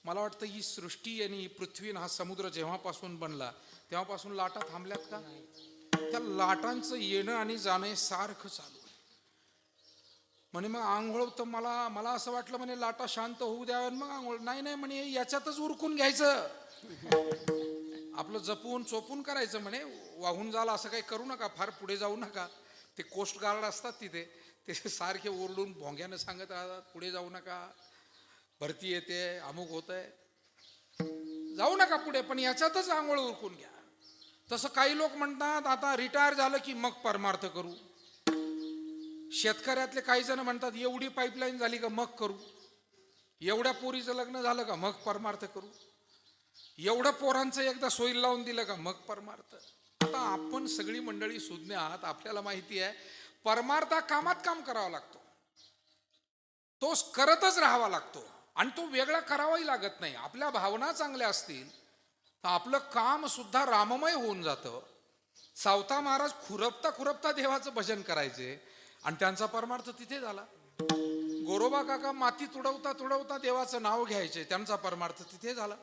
मला वाटतं ही सृष्टी आणि ही पृथ्वी, हा समुद्र जेव्हापासून बनला तेव्हापासून लाटा थांबल्यात का? त्या लाटांचं येणं आणि जाणं सारखं चालू आहे. म्हणे मग आंघोळ तर मला असं वाटलं म्हणे लाटा शांत होऊ द्याव्या मग आंघोळ. नाही म्हणे, याच्यातच उरकून घ्यायचं, आपलं जपून चोपून करायचं म्हणे. वाहून झालं असं काही करू नका, फार पुढे जाऊ नका. ते कोस्ट गार्ड असतात तिथे, ते सारखे ओरडून भोंग्यानं सांगत राहतात, पुढे जाऊ नका, भरती येते, अमुक होत आहे, जाऊ नका पुढे, पण याच्यातच आंघोळ उरकून घ्या. तसं काही लोक म्हणतात आता रिटायर झालं की मग परमार्थ करू. शेतकऱ्यातले काही जण म्हणतात एवढी पाईपलाईन झाली का मग करू, एवढ्या पोरीचं लग्न झालं का मग परमार्थ करू, एवढं पोरांचं एकदा सोयी लावून दिलं का मग परमार्थ. आता आपण सगळी मंडळी सुज्ञ आहात, आपल्याला माहिती आहे परमार्थ कामात काम करावा लागतो, तो करतच राहावा लागतो आणि तो वेगळा करावाही लागत नाही. आपल्या भावना चांगल्या असतील तर आपलं काम सुद्धा राममय होऊन जातं. सावता महाराज खुरपता देवाचं भजन करायचे आणि त्यांचा परमार्थ तिथे झाला. गोरोबा काका माती तुडवता देवाचं नाव घ्यायचे, त्यांचा परमार्थ तिथे झाला.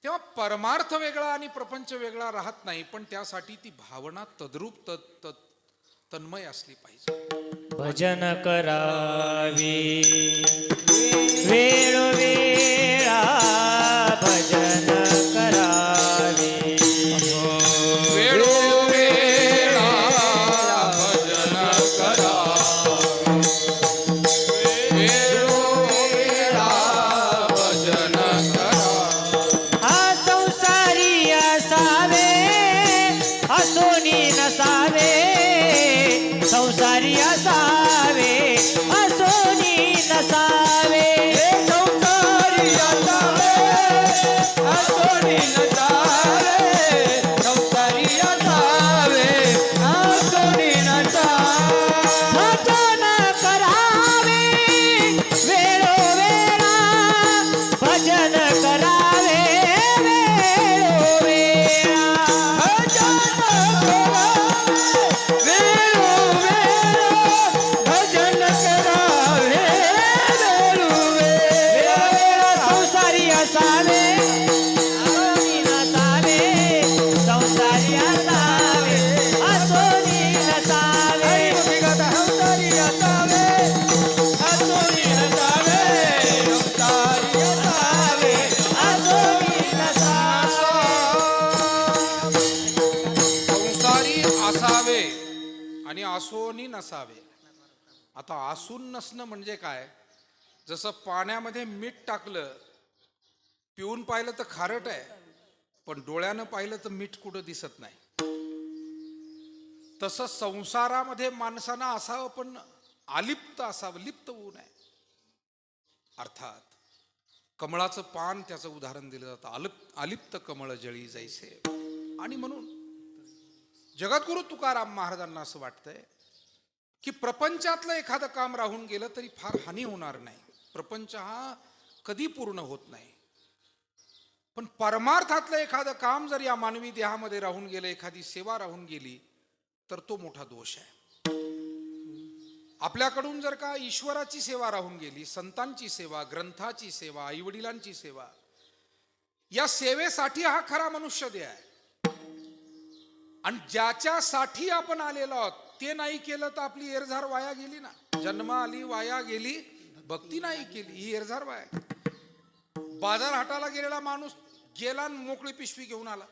तेव्हा परमार्थ वेगळा आणि प्रपंच वेगळा राहत नाही, पण त्यासाठी ती भावना तद्रूप तन्मय असली पाहिजे. भजन करावे वेळोवेळा, भजन करावे वेळोवेळा, भजन करावे वेळोवेळा, भजन करावे. हा संसारी असावे नसावे आसोनी नसावे संसारी असावे आसोनी नसावे बिघत हंतारी असावे आसोनी नसावे हंतारी असावे आसोनी नसावे संसारी असावे आणि आसोनी नसावे. आता आसून नसणं म्हणजे काय? जसं पाण्यामध्ये मीठ टाकलं, पिऊन पाहिलं तर खारट आहे, पण डोळ्यानं पाहिलं तर मीठ कुठं दिसत नाही. तसं संसारामध्ये माणसानं असावं, पण अलिप्त असावं, लिप्त होऊ नये. अर्थात कमळाचं पान त्याचं उदाहरण दिलं जातं, अलिप्त कमळ जळी जैसे. आणि म्हणून जगद्गुरु तुकाराम महाराजांना असं वाटतंय की प्रपंचातलं एखादं काम राहून गेलं तरी फार हानी होणार नाही. प्रपंच हा कधी पूर्ण होत नाही, पण परमार्थातलं एखादं काम जर या मानवी देहामध्ये राहून गेलं, एखादी सेवा राहून गेली, तर तो मोठा दोष आहे. आपल्याकडून जर का ईश्वराची सेवा राहून गेली, संतांची सेवा, ग्रंथाची सेवा, आईवडिलांची सेवा, या सेवेसाठी हा खरा मनुष्य देह आहे. आणि ज्याच्यासाठी आपण आलेलो आहोत ते नाही केलं तर आपली एरझार वाया गेली ना. जन्म आली वाया गेली, भक्ती नाही केली ही एरझार वाया. बाजार हाटाला गेलेला माणूस गेला आणि मोकळी पिशवी घेऊन आला,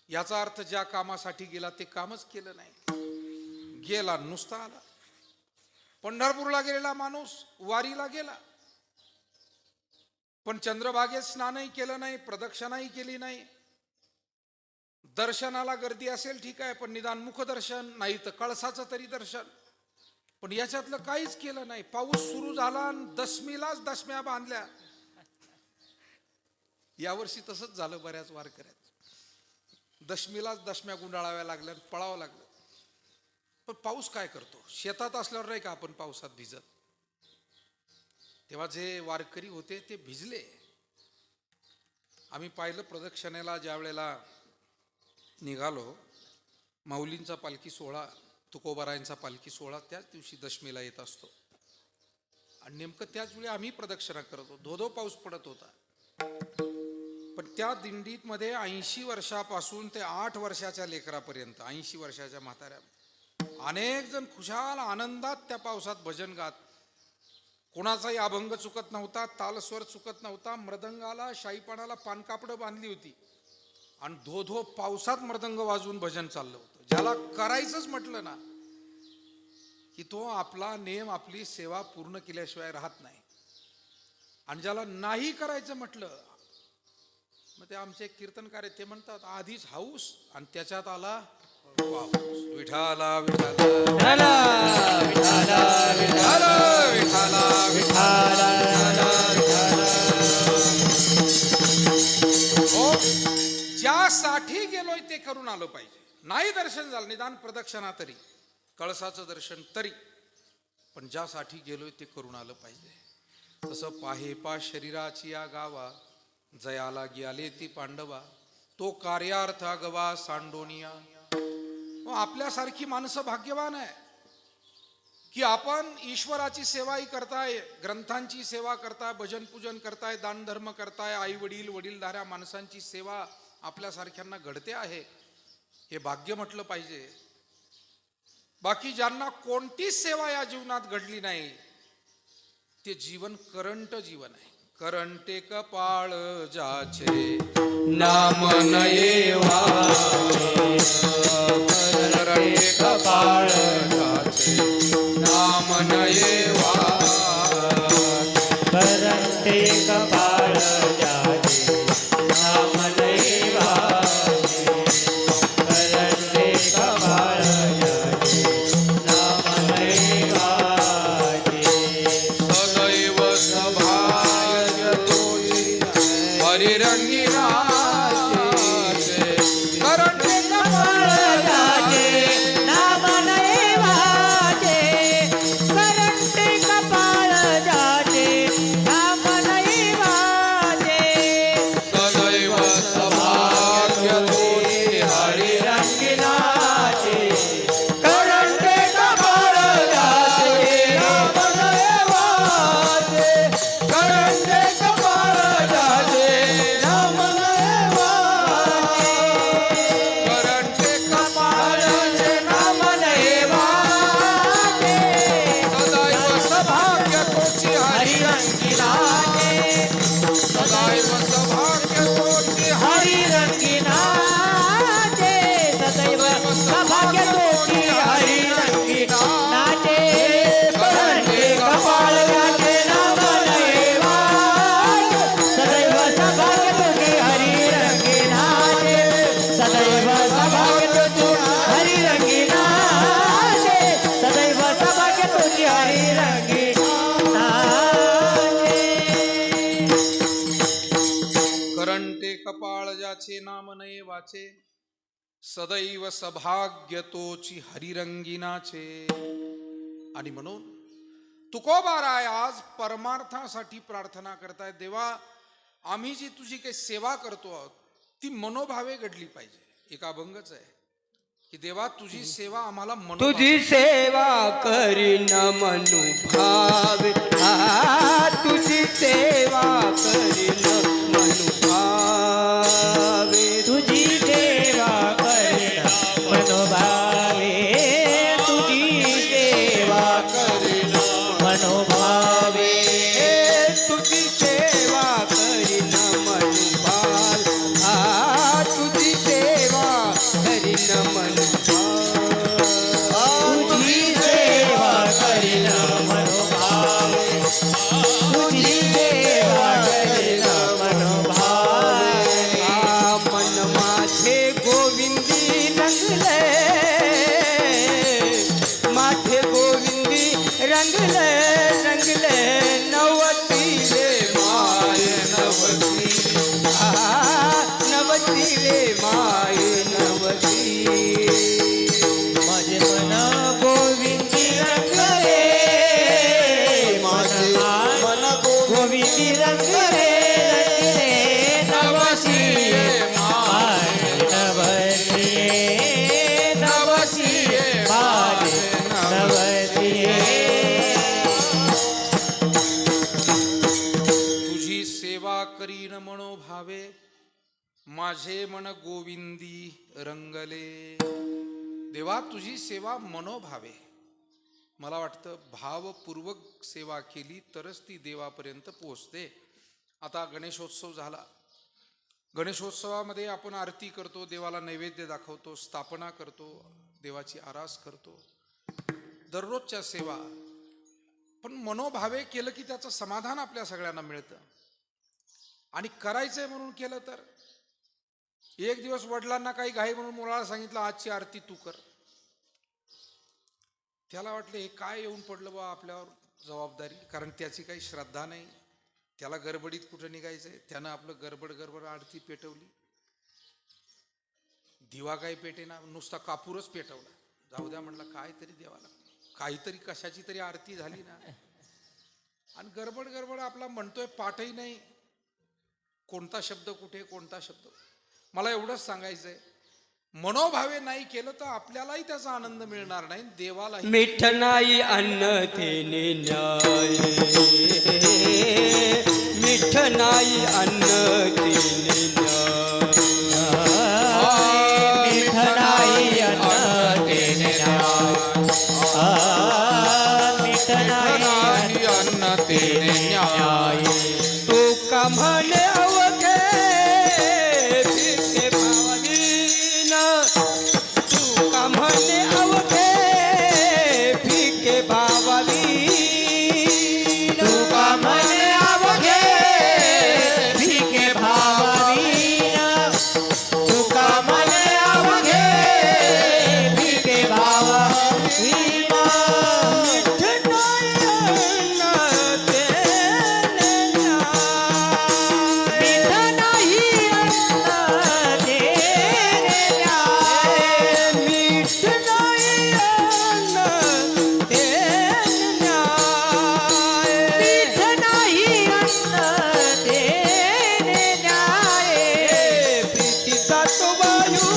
याचा अर्थ ज्या कामासाठी गेला ते कामच केलं नाही, गेला नुसता आला. पंढरपूरला गेलेला माणूस वारीला गेला, पण चंद्रभागेत स्नानही केलं नाही, प्रदक्षिणाही केली नाही. दर्शनाला गर्दी असेल ठीक आहे, पण निदान मुखदर्शन नाही तर कळसाचं तरी दर्शन, पण याच्यातलं काहीच केलं नाही. पाऊस सुरू झाला आणि दशमीलाच दशम्या बांधल्या. यावर्षी तसंच झालं बऱ्याच वारकऱ्यात, दशमीलाच दशम्या गुंडाळाव्या लागल्या, पळावं लागलं. पण पाऊस काय करतो? शेतात असल्यावर नाही का आपण पावसात भिजत? तेव्हा जे वारकरी होते ते भिजले. आम्ही पाहिलं प्रदक्षिणेला ज्या वेळेला निघालो, माऊलींचा पालखी सोहळा, तुकोबारायांचा पालखी सोहळा त्याच दिवशी दशमीला येत असतो, आणि नेमकं त्याच वेळी आम्ही प्रदक्षिणा करत होतो. धोधो पाऊस पडत होता, पण त्या दिंडीत मध्ये 80 वर्षापासून ते 8 वर्षाच्या लेकरापर्यंत, 80 वर्षाच्या म्हाताऱ्या, अनेक जण खुशाल आनंदात त्या पावसात भजन गात. कोणाचाही अभंग चुकत नव्हता, तालस्वर चुकत नव्हता. मृदंगाला, शाईपानाला पानकापडं बांधली होती आणि धो पावसात मृदंग वाजवून भजन चाललं होतं. ज्याला करायचंच म्हटलं ना की तो आपला नेम, आपली सेवा पूर्ण केल्याशिवाय राहत नाही. आणि ज्याला नाही करायचं म्हटलं, मग ते आमचे कीर्तनकार ते म्हणतात आधीच हाऊस आणि त्याच्यात आला पाऊस. विठाला विठाला विठाला विठाला विठाला विठाला हो, ज्यासाठी गेलोय ते करून आलं पाहिजे. नाही दर्शन झालं, निदान प्रदक्षिणा तरी, कळसाचं दर्शन तरी, पण ज्यासाठी गेलोय ते करून आलं पाहिजे. तसं पाहे पा शरीराची या गावा, जयाला गेले ती पांडवा, तो कार्यार्थ गवा सांडोनिया. आपल्यासारखी माणसं भाग्यवान आहे की आपण ईश्वराची सेवाही करताय, ग्रंथांची सेवा करताय, भजन पूजन करताय, दानधर्म करताय, आई वडील, वडीलधाऱ्या माणसांची सेवा आपल्यासारख्यांना घडते आहे. हे भाग्य म्हटलं पाहिजे. बाकी ज्यांना कोणतीच सेवा या जीवनात घडली नाही ते जीवन करंट जीवन आहे. करंटे कपाळ जाचे नाम नये वाचे, करंटे कपाळ जाचे नाम नये वाचे, करंटे कपाळ जाचे नाम नये वाचे, करंटे कपाळ जाचे नाम नये वाचे. सदैव सभाग्य तोयी हरिरंगी राजे, करंटे कपाळ जाचे नाम नये वाचे, करंटे कपाळ जाचे नाम नये वाचे. सदैव सभाग्य तोयी रंगिनाचे करंटे कपाळ जाचे नाम नये वाचे, करंटे कपाळ जाचे ज्याचे नाम नये वाचे सदैव सभाग्य तोची हरिरंगिनाचे. आणि म्हणून तुकोबाराय आज परमार्थासाठी प्रार्थना करताय. देवा आम्ही जी तुझी काही सेवा करतो आहोत ती मनोभावे घडली पाहिजे. एक अभंगच आहे की देवा तुझी सेवा आम्हाला तुझी सेवा करीन मनुभावे, तुझी सेवा करीन मनुभावे, तुझी सेवा करीन मनोभावे, तुझी सेवा करीन मनोभावे, तुझी सेवा करीन मनुभावे, तुझी सेवा करीन मनुभावे, तुझी सेवा करीन मनोभावे, तुझी सेवा करीन मनोभावे. मन माझे गोविंदी रंगले, माझे गोविंदी रंगले, रंगले नवती रे माय नवती, नवती रे माय नवती. माझे मन गोविंदी रंगले, माझे मन गोविंदी रंगले, रंगले नवसी माय नवसी, नवसी माय नवसी. तुझी सेवा करीन मनोभावे माझे मन गोविंदी रंगले. देवा तुझी सेवा मनोभावे. मला वाटतं भावपूर्वक सेवा केली तरच ती देवापर्यंत पोहोचते. आता गणेशोत्सव झाला. गणेशोत्सवामध्ये आपण आरती करतो, देवाला नैवेद्य दाखवतो, स्थापना करतो, देवाची आरास करतो, दररोजच्या सेवा. पण मनोभावे केलं की त्याचं समाधान आपल्या सगळ्यांना मिळतं. आणि करायचंय म्हणून केलं तर एक दिवस वडिलांना काही घाई म्हणून मुलाला सांगितलं आजची आरती तू कर. त्याला वाटलं हे काय येऊन पडलं बा आपल्यावर जबाबदारी, कारण त्याची काही श्रद्धा नाही, त्याला गडबडीत कुठं निघायचंय. त्यानं आपलं गडबड आरती पेटवली. दिवा काही पेटेना, नुसता कापूरच पेटवला. जाऊ द्या म्हणलं काहीतरी देवाला, काहीतरी कशाची तरी आरती झाली ना. आणि गडबड आपला म्हणतोय, पाठही नाही, कोणता शब्द कुठे, कोणता शब्द. मला एवढंच सांगायचंय, मनोभावे नाही केलं तर आपल्यालाही त्याचा आनंद मिळणार नाही, देवालाही. मिठ नाही अन्न तेने न्याय, मिठ नाही अन्न तेने न्याय, मिठ नाही अन्न तेने न्याय, मिठ नाही अन्न तेने न्याय. तू का म्हणे अवघे फिरके भावनीन, तू का म्हणे अवघे फिरके भावनीन, तू का म्हणे अवघे फिके भावनीन, तू का म्हणे अवघे फिके भावनीन. मिठ नाही अन्न तेने न्याय, मिठ नाही अन्न तेने न्याय, मिठ नाही अन्न तेने न्याय, मिठ नाही अन्न प्रीतीचा तो वायू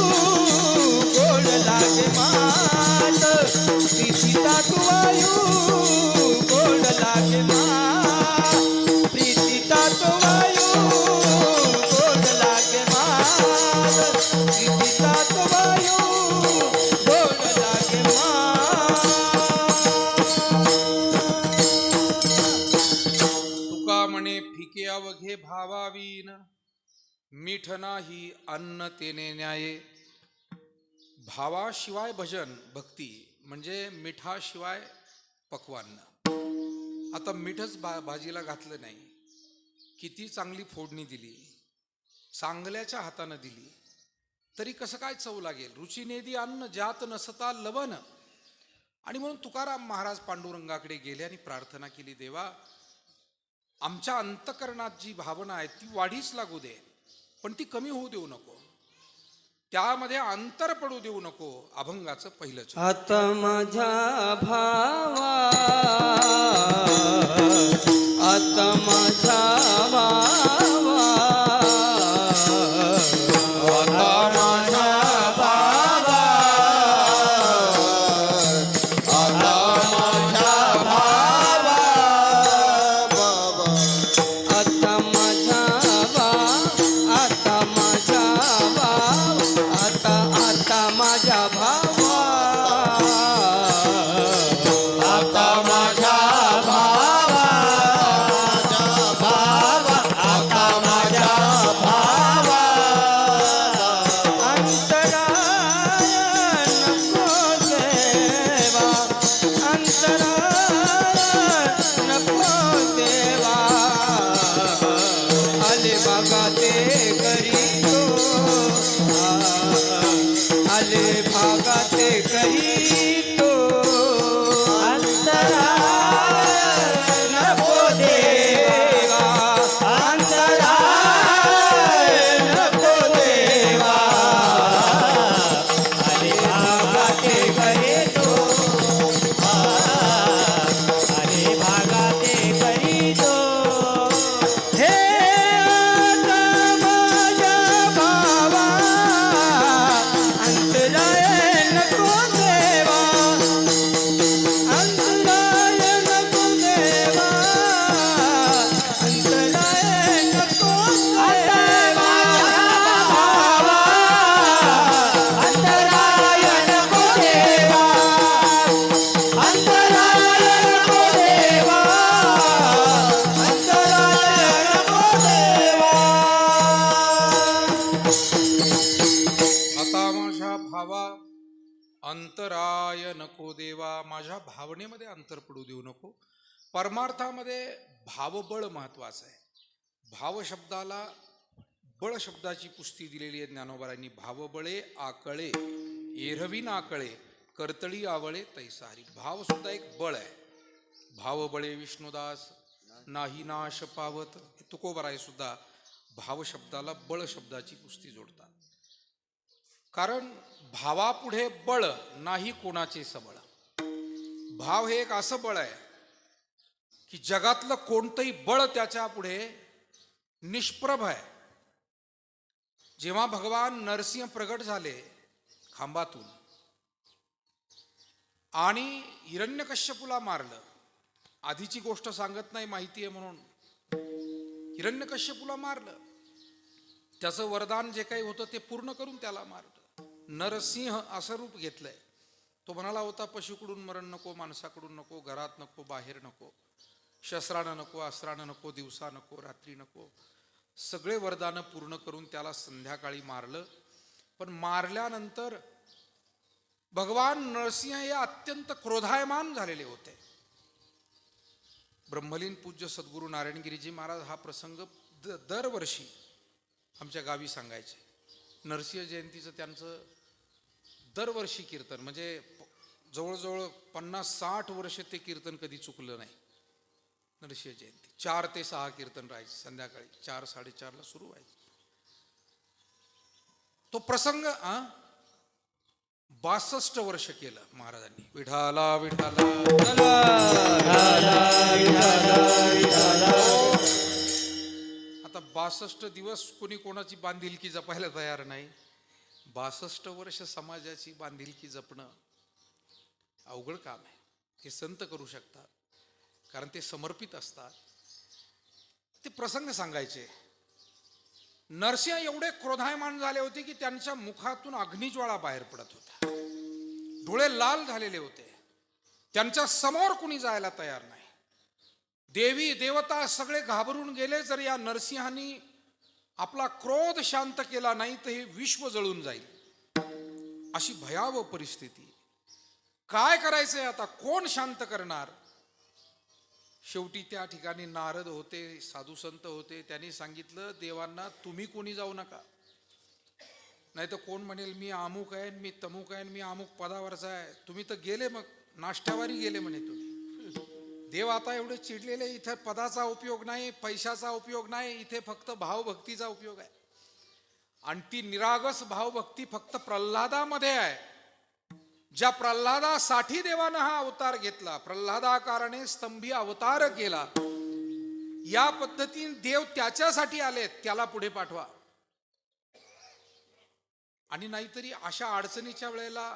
गोड लागे मात, प्रीतीचा तो वायू गोड लागे मात, प्रीतीचा तो वायू गोड लागे मात. तुका म्हणे फिके अवघे भावावीन, मीठ नाही अन्न तेने न्याये. भावाशिवाय भजन भक्ती म्हणजे मिठाशिवाय पक्वान्न. आता मीठच भाजीला घातलं नाही, किती चांगली फोडणी दिली, चांगल्याच्या हातानं दिली, तरी कसं काय चव लागेल. रुचिनेदी अन्न ज्यात नसता लवण. आणि म्हणून तुकाराम महाराज पांडुरंगाकडे गेले आणि प्रार्थना केली, देवा आमच्या अंतकरणात जी भावना आहे ती वाढीस लागू दे. पण ती कमी होऊ देऊ नको, त्यामध्ये अंतर पडू देऊ नको. अभंगाचं पहिलं चरण. आता माझ्या भावा, आता माझ्या भावा, आता माझ्या भावा, आता माझ्या भावा, आता माझ्या भावा, आता माझ्या भावा, आता माझ्या भावा, आता माझ्या भावा, आता माझ्या भावा, अंतराय नको देवा, अंतराय नको देवा, आले बागा ते करी तो, आले भागा ते करी तो, अंतराय नको देवा, अंतराय नको देवा, आले भागा ते करी तो, आले भागा ते करी तो, हे आता माझ्या भावा, अंतराय नको देवा, अंतराय नको देवा, अंतराय नको देवा, अंतराय नको देवा, अंतराय नको देवा, अंतराय नको देवा. आता माझ्या भावा, अंतराय नको देवा. माझ्या भावनेमध्ये अंतर पडू देऊ नको. परमार्थामध्ये भावबळ महत्वाचं आहे. भाव शब्दाला बळ शब्दाची पुष्टी दिलेली आहे ज्ञानोबारांनी. भावबळे आकळे एरवी आकळे, कर्तळी आवळे तैसारी. भाव सुद्धा एक बळ आहे. भावबळे विष्णुदास नाही नाश पावत, हे तुकोबराय सुद्धा भाव शब्दाला बळ शब्दाची पुष्टी जोडतात. कारण भावापुढे बळ नाही कोणाचे सबळ. भाव हे एक असं बळ आहे की जगातलं कोणतंही बळ त्याच्या पुढे निष्प्रभ आहे. जेव्हा भगवान नरसिंह प्रगट झाले खांबातून आणि हिरण्यकश्यपूला मारलं, आधीची गोष्ट सांगत नाही माहिती आहे म्हणून, हिरण्यकश्यपूला मारलं, त्याचं वरदान जे काही होतं ते पूर्ण करून त्याला मारलं. नरसिंह असं रूप घेतलंय. तो म्हणाला होता पशुकडून मरण नको, माणसाकडून नको, घरात नको, बाहेर नको, शस्त्रानं नको, अस्त्रानं नको, दिवसा नको, रात्री नको, सगळे वरदानं पूर्ण करून त्याला संध्याकाळी मारलं. पण मारल्यानंतर भगवान नरसिंह हे अत्यंत क्रोधायमान झालेले होते. ब्रह्मलीन पूज्य सद्गुरू नारायणगिरीजी महाराज हा प्रसंग दरवर्षी आमच्या गावी सांगायचे. नरसिंह जयंतीचं त्यांचं दरवर्षी कीर्तन, म्हणजे जवळजवळ 50-60 वर्ष ते कीर्तन कधी चुकलं नाही. नरसिंह जयंती 4 ते 6 कीर्तन राहायचे, संध्याकाळी 4-4:30 सुरू व्हायचे. तो प्रसंग 62 वर्ष केलं महाराजांनी. विठाला विठाला आता 62 दिवस कोणी कोणाची बांधिलकी जपायला तयार नाही. 62 वर्ष समाजाची बांधिलकी जपणं अवघड काम आहे. हे संत करू शकतात कारण ते समर्पित असतात. ते प्रसंग सांगायचे. नरसिंह एवढे क्रोधायमान झाले होते की त्यांच्या मुखातून अग्निज्वाळा बाहेर पडत होत्या, डोळे लाल झालेले होते. त्यांच्या समोर कुणी जायला तयार नाही. देवी देवता सगळे घाबरून गेले. जर या नरसिंहांनी आपला क्रोध शांत केला नाही तर हे विश्व जळून जाईल, अशी भयावह परिस्थिती. काय करायचंय आता, कोण शांत करणार? शेवटी त्या ठिकाणी नारद होते, साधू संत होते. त्यांनी सांगितलं देवांना, तुम्ही कोणी जाऊ नका, नाही तर कोण म्हणेल मी अमुक आहे, मी तमुक आहे, मी अमुक पदावरचा आहे. तुम्ही तर गेले, मग नाश्त्यावारी गेले म्हणे तुम्ही. देव आता एवढे चिडलेले, इथे पदाचा उपयोग नाही, पैशाचा उपयोग नाही, इथे फक्त भावभक्तीचा उपयोग आहे. आणि ती निरागस भावभक्ती फक्त प्रल्हादामध्ये आहे. ज्या प्रल्हादासाठी देवानं हा अवतार घेतला, प्रल्हादाकारणे स्तंभी अवतार केला, या पद्धतीने देव त्याच्यासाठी आले, त्याला पुढे पाठवा. आणि नाहीतरी अशा अडचणीच्या वेळेला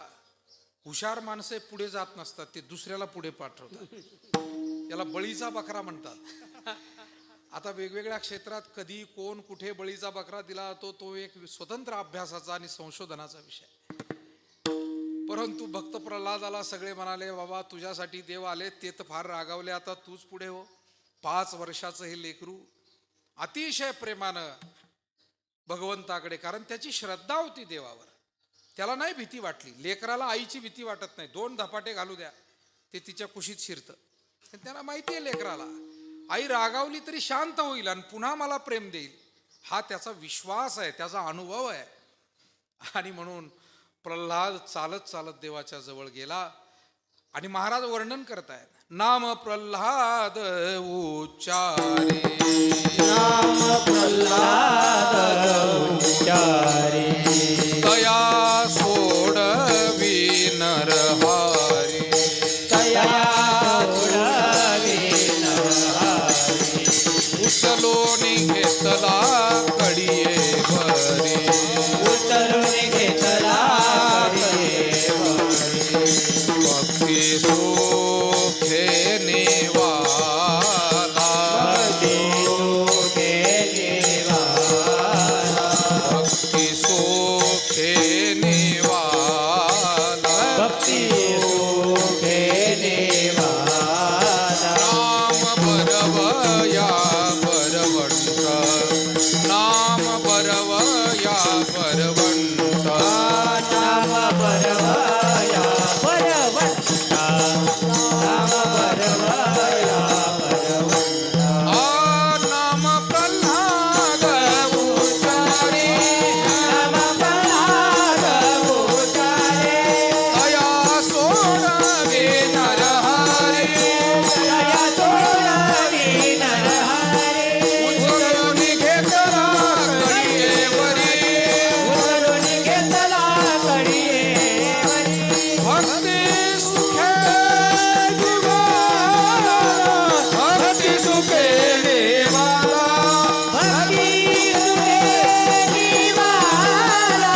हुशार माणसे पुढे जात नसतात, ते दुसऱ्याला पुढे पाठवतात. याला बळीचा बकरा म्हणतात. आता वेगवेगळ्या क्षेत्रात कधी कोण कुठे बळीचा बकरा दिला तो एक स्वतंत्र अभ्यासाचा आणि संशोधनाचा विषय. परंतु भक्त प्रल्हादाला सगळे म्हणाले, बाबा तुझ्यासाठी देव आले, ते तर फार रागावले, आता तूच पुढे हो. 5 वर्षाचं हे लेकरू अतिशय प्रेमानं भगवंताकडे, कारण त्याची श्रद्धा होती देवावर, त्याला नाही भीती वाटली. लेकराला आईची भीती वाटत नाही, 2 धपाटे घालू द्या ते तिच्या कुशीत शिरतं. त्याला माहिती आहे लेकराला आई रागावली तरी शांत होईल आणि पुन्हा मला प्रेम देईल, हा त्याचा विश्वास आहे, त्याचा अनुभव आहे. आणि म्हणून प्रल्हाद चालत चालत देवाच्या जवळ गेला. आणि महाराज वर्णन करतायत, नाम प्रल्हाद उच्चारे, नाम प्रल्हाद उच्चारे, दया सोडवी नरहारी, तया सोडवी नरहारी, उचलून घेतला कडिये भरी, उचलून घेतला कडिये भरी, भक्ती सुखे निवाला, भक्ती सुखे निवाला, भक्ती सुखे निवाला, भक्ती सुखे निवाला, नाम बरवया बरवंत, नाम बरवया बरवंत, नाम बरवया बरवंता, नाम बरवया बरवंता, नाम प्रल्हाद उच्चारे, नाम प्रल्हाद उच्चारे, दया सोडवे नरहरी, दया सोडवी नरहरी, उचलून घेतला कडियेवरी, उचलून घेतला कडियेवरी, भक्ती सुखे निवाला, भक्ती सुखे निवाला, भक्ती सुखे निवाला,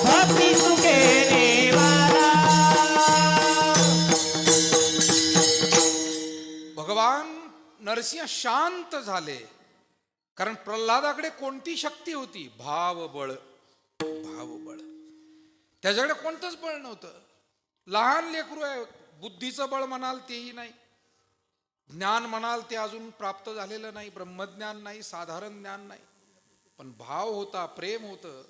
भक्ती सुखे निवाला. भगवान नरसिंह शांत झाले, कारण प्रल्हादाकडे कोणती शक्ती होती? भावबळ. भावबळ, त्याच्याकडे कोणतंच बळ नव्हतं. लहान लेकरू आहे, बुद्धीचं बळ म्हणाल तेही नाही, ज्ञान म्हणाल ते अजून प्राप्त झालेलं नाही, ब्रह्मज्ञान नाही, साधारण ज्ञान नाही, पण भाव होता, प्रेम होतं.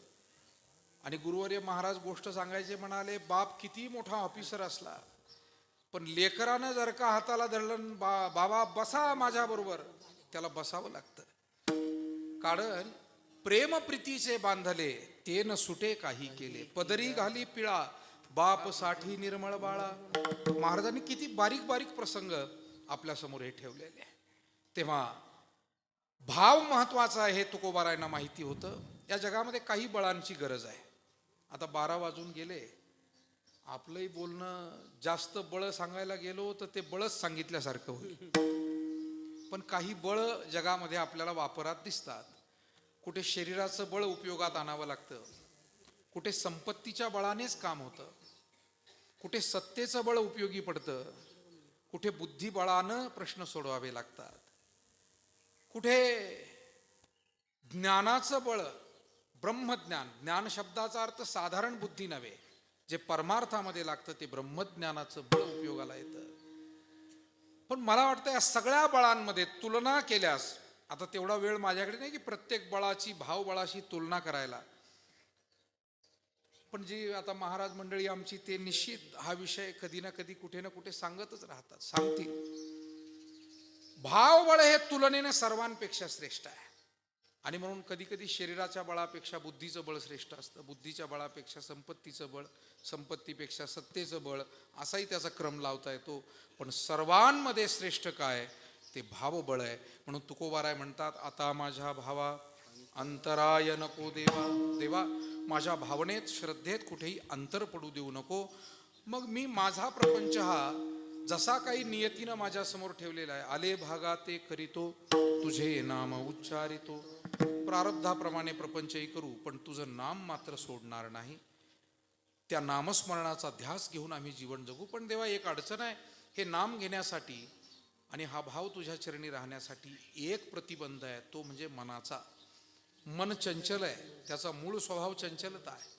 आणि गुरुवर्य महाराज गोष्ट सांगायचे म्हणाले, बाप किती मोठा ऑफिसर असला, पण लेकरानं जर का हाताला धरलं, बाबा बसा माझ्या बरोबर, त्याला बसावं लागतं. कारण प्रेम प्रीतीचे बांधले, ते न सुटे काही केले, पदरी घाली पिळा, बाप साठी निर्मळ बाळा. महाराजांनी किती बारीक बारीक प्रसंग आपल्या समोर हे ठेवलेले आहे. तेव्हा भाव महत्वाचा आहे हे तुकोबारायांना माहिती होतं. या जगामध्ये काही बळांची गरज आहे. आता 12 वाजून गेले, आपलंही बोलणं जास्त बळ सांगायला गेलो तर ते बळच सांगितल्यासारखं होईल. पण काही बळ जगामध्ये आपल्याला वापरात दिसतात. कुठे शरीराचं बळ उपयोगात आणावं लागतं, कुठे संपत्तीच्या बळानेच काम होतं, कुठे सत्तेचं बळ उपयोगी पडतं, कुठे बुद्धिबळानं प्रश्न सोडवावे लागतात, कुठे ज्ञानाचं बळ, ब्रह्मज्ञान. ज्ञान शब्दाचा अर्थ साधारण बुद्धी नव्हे, जे परमार्थामध्ये लागतं ते ब्रह्मज्ञानाचं बळ उपयोगाला येतं. पण मला वाटतं या सगळ्या बळांमध्ये तुलना केल्यास, आता तेवढा वेळ माझ्याकडे नाही की प्रत्येक बळाची भावबळाशी तुलना करायला, पण जी आता महाराज मंडळी आमची ते निश्चित हा विषय कधी ना कधी कुठे ना कुठे सांगतच राहतात, सांगतील. भावबळ हे तुलनेने सर्वांपेक्षा श्रेष्ठ आहे. आणि म्हणून कधी कधी शरीराच्या बळापेक्षा बुद्धीचं बळ श्रेष्ठ असतं, बुद्धीच्या बळापेक्षा संपत्तीचं बळ, संपत्तीपेक्षा सत्तेचं बळ, असाही त्याचा क्रम लावता येतो. पण सर्वांमध्ये श्रेष्ठ काय? ते भावबळ आहे. म्हणून तुकोबाराय म्हणतात, आता माझ्या भावा अंतराय नको देवा. देवा माझ्या भावनेत श्रद्धेत कुठेही अंतर पडू देऊ नको. मग मी माझा प्रपंच हा जसा काही नियतीनं माझ्या समोर ठेवलेला आहे, आले भागा ते करीतो, तुझे नाम उच्चारितो. प्रारब्धाप्रमाणे प्रपंचही करू, पण तुझं नाम मात्र सोडणार नाही. त्या नामस्मरणाचा ध्यास घेऊन आम्ही जीवन जगू. पण देवा एक अडचण आहे, हे नाम घेण्यासाठी आणि हा भाव तुझ्या चरणी राहण्यासाठी एक प्रतिबंध आहे, तो म्हणजे मनाचा. मन चंचल आहे, त्याचा मूळ स्वभाव चंचलता आहे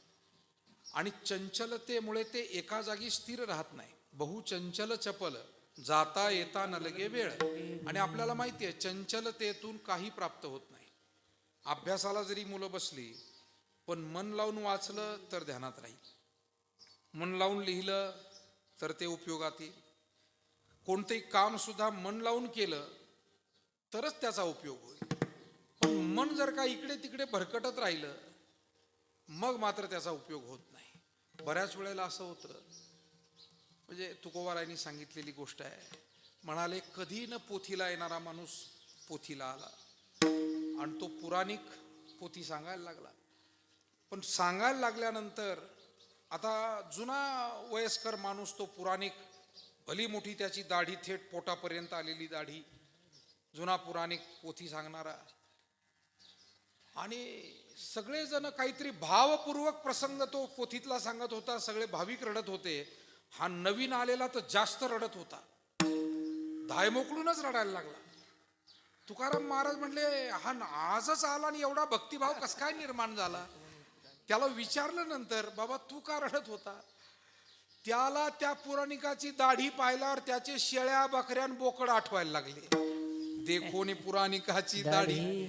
आणि चंचलतेमुळे ते एका जागी स्थिर राहत नाही. बहुचंचल चपल जाता येता न लगे वेळ. आणि आपल्याला माहिती आहे चंचलतेतून काही प्राप्त होत नाही. अभ्यासाला जरी मुलं बसली पण मन लावून वाचलं तर ध्यानात राहील, मन लावून लिहिलं तर ते उपयोगात येईल. कोणतेही काम सुद्धा मन लावून केलं तरच त्याचा उपयोग होईल. पण मन जर का इकडे तिकडे भरकटत राहिलं मग मात्र त्याचा उपयोग होत नाही. बऱ्याच वेळेला असं होतं, म्हणजे तुकोबारायांनी सांगितलेली गोष्ट आहे. म्हणाले कधी न पोथीला येणारा माणूस पोथीला आला आणि तो पुराणिक पोथी सांगायला लागला. पण सांगायला लागल्यानंतर आता जुना वयस्कर माणूस तो पुराणिक, भली मोठी त्याची दाढी थेट पोटापर्यंत आलेली दाढी, जुना पुराणिक पोथी सांगणारा, आणि सगळेजण काहीतरी भावपूर्वक प्रसंग तो पोथीतला सांगत होता. सगळे भाविक रडत होते. हा नवीन आलेला तर जास्त रडत होता, धाय मोकळूनच रडायला लागला. तुकाराम महाराज म्हणले हा आजच आला आणि एवढा भक्तिभाव कस काय निर्माण झाला. त्याला विचारलं नंतर, बाबा तू का रडत होता. त्याला त्या पुराणिकाची दाढी पाहिल्यावर त्याचे शेळ्या बकऱ्या बोकड आठवायला लागले. देखोनी पुराणिकाची दाढी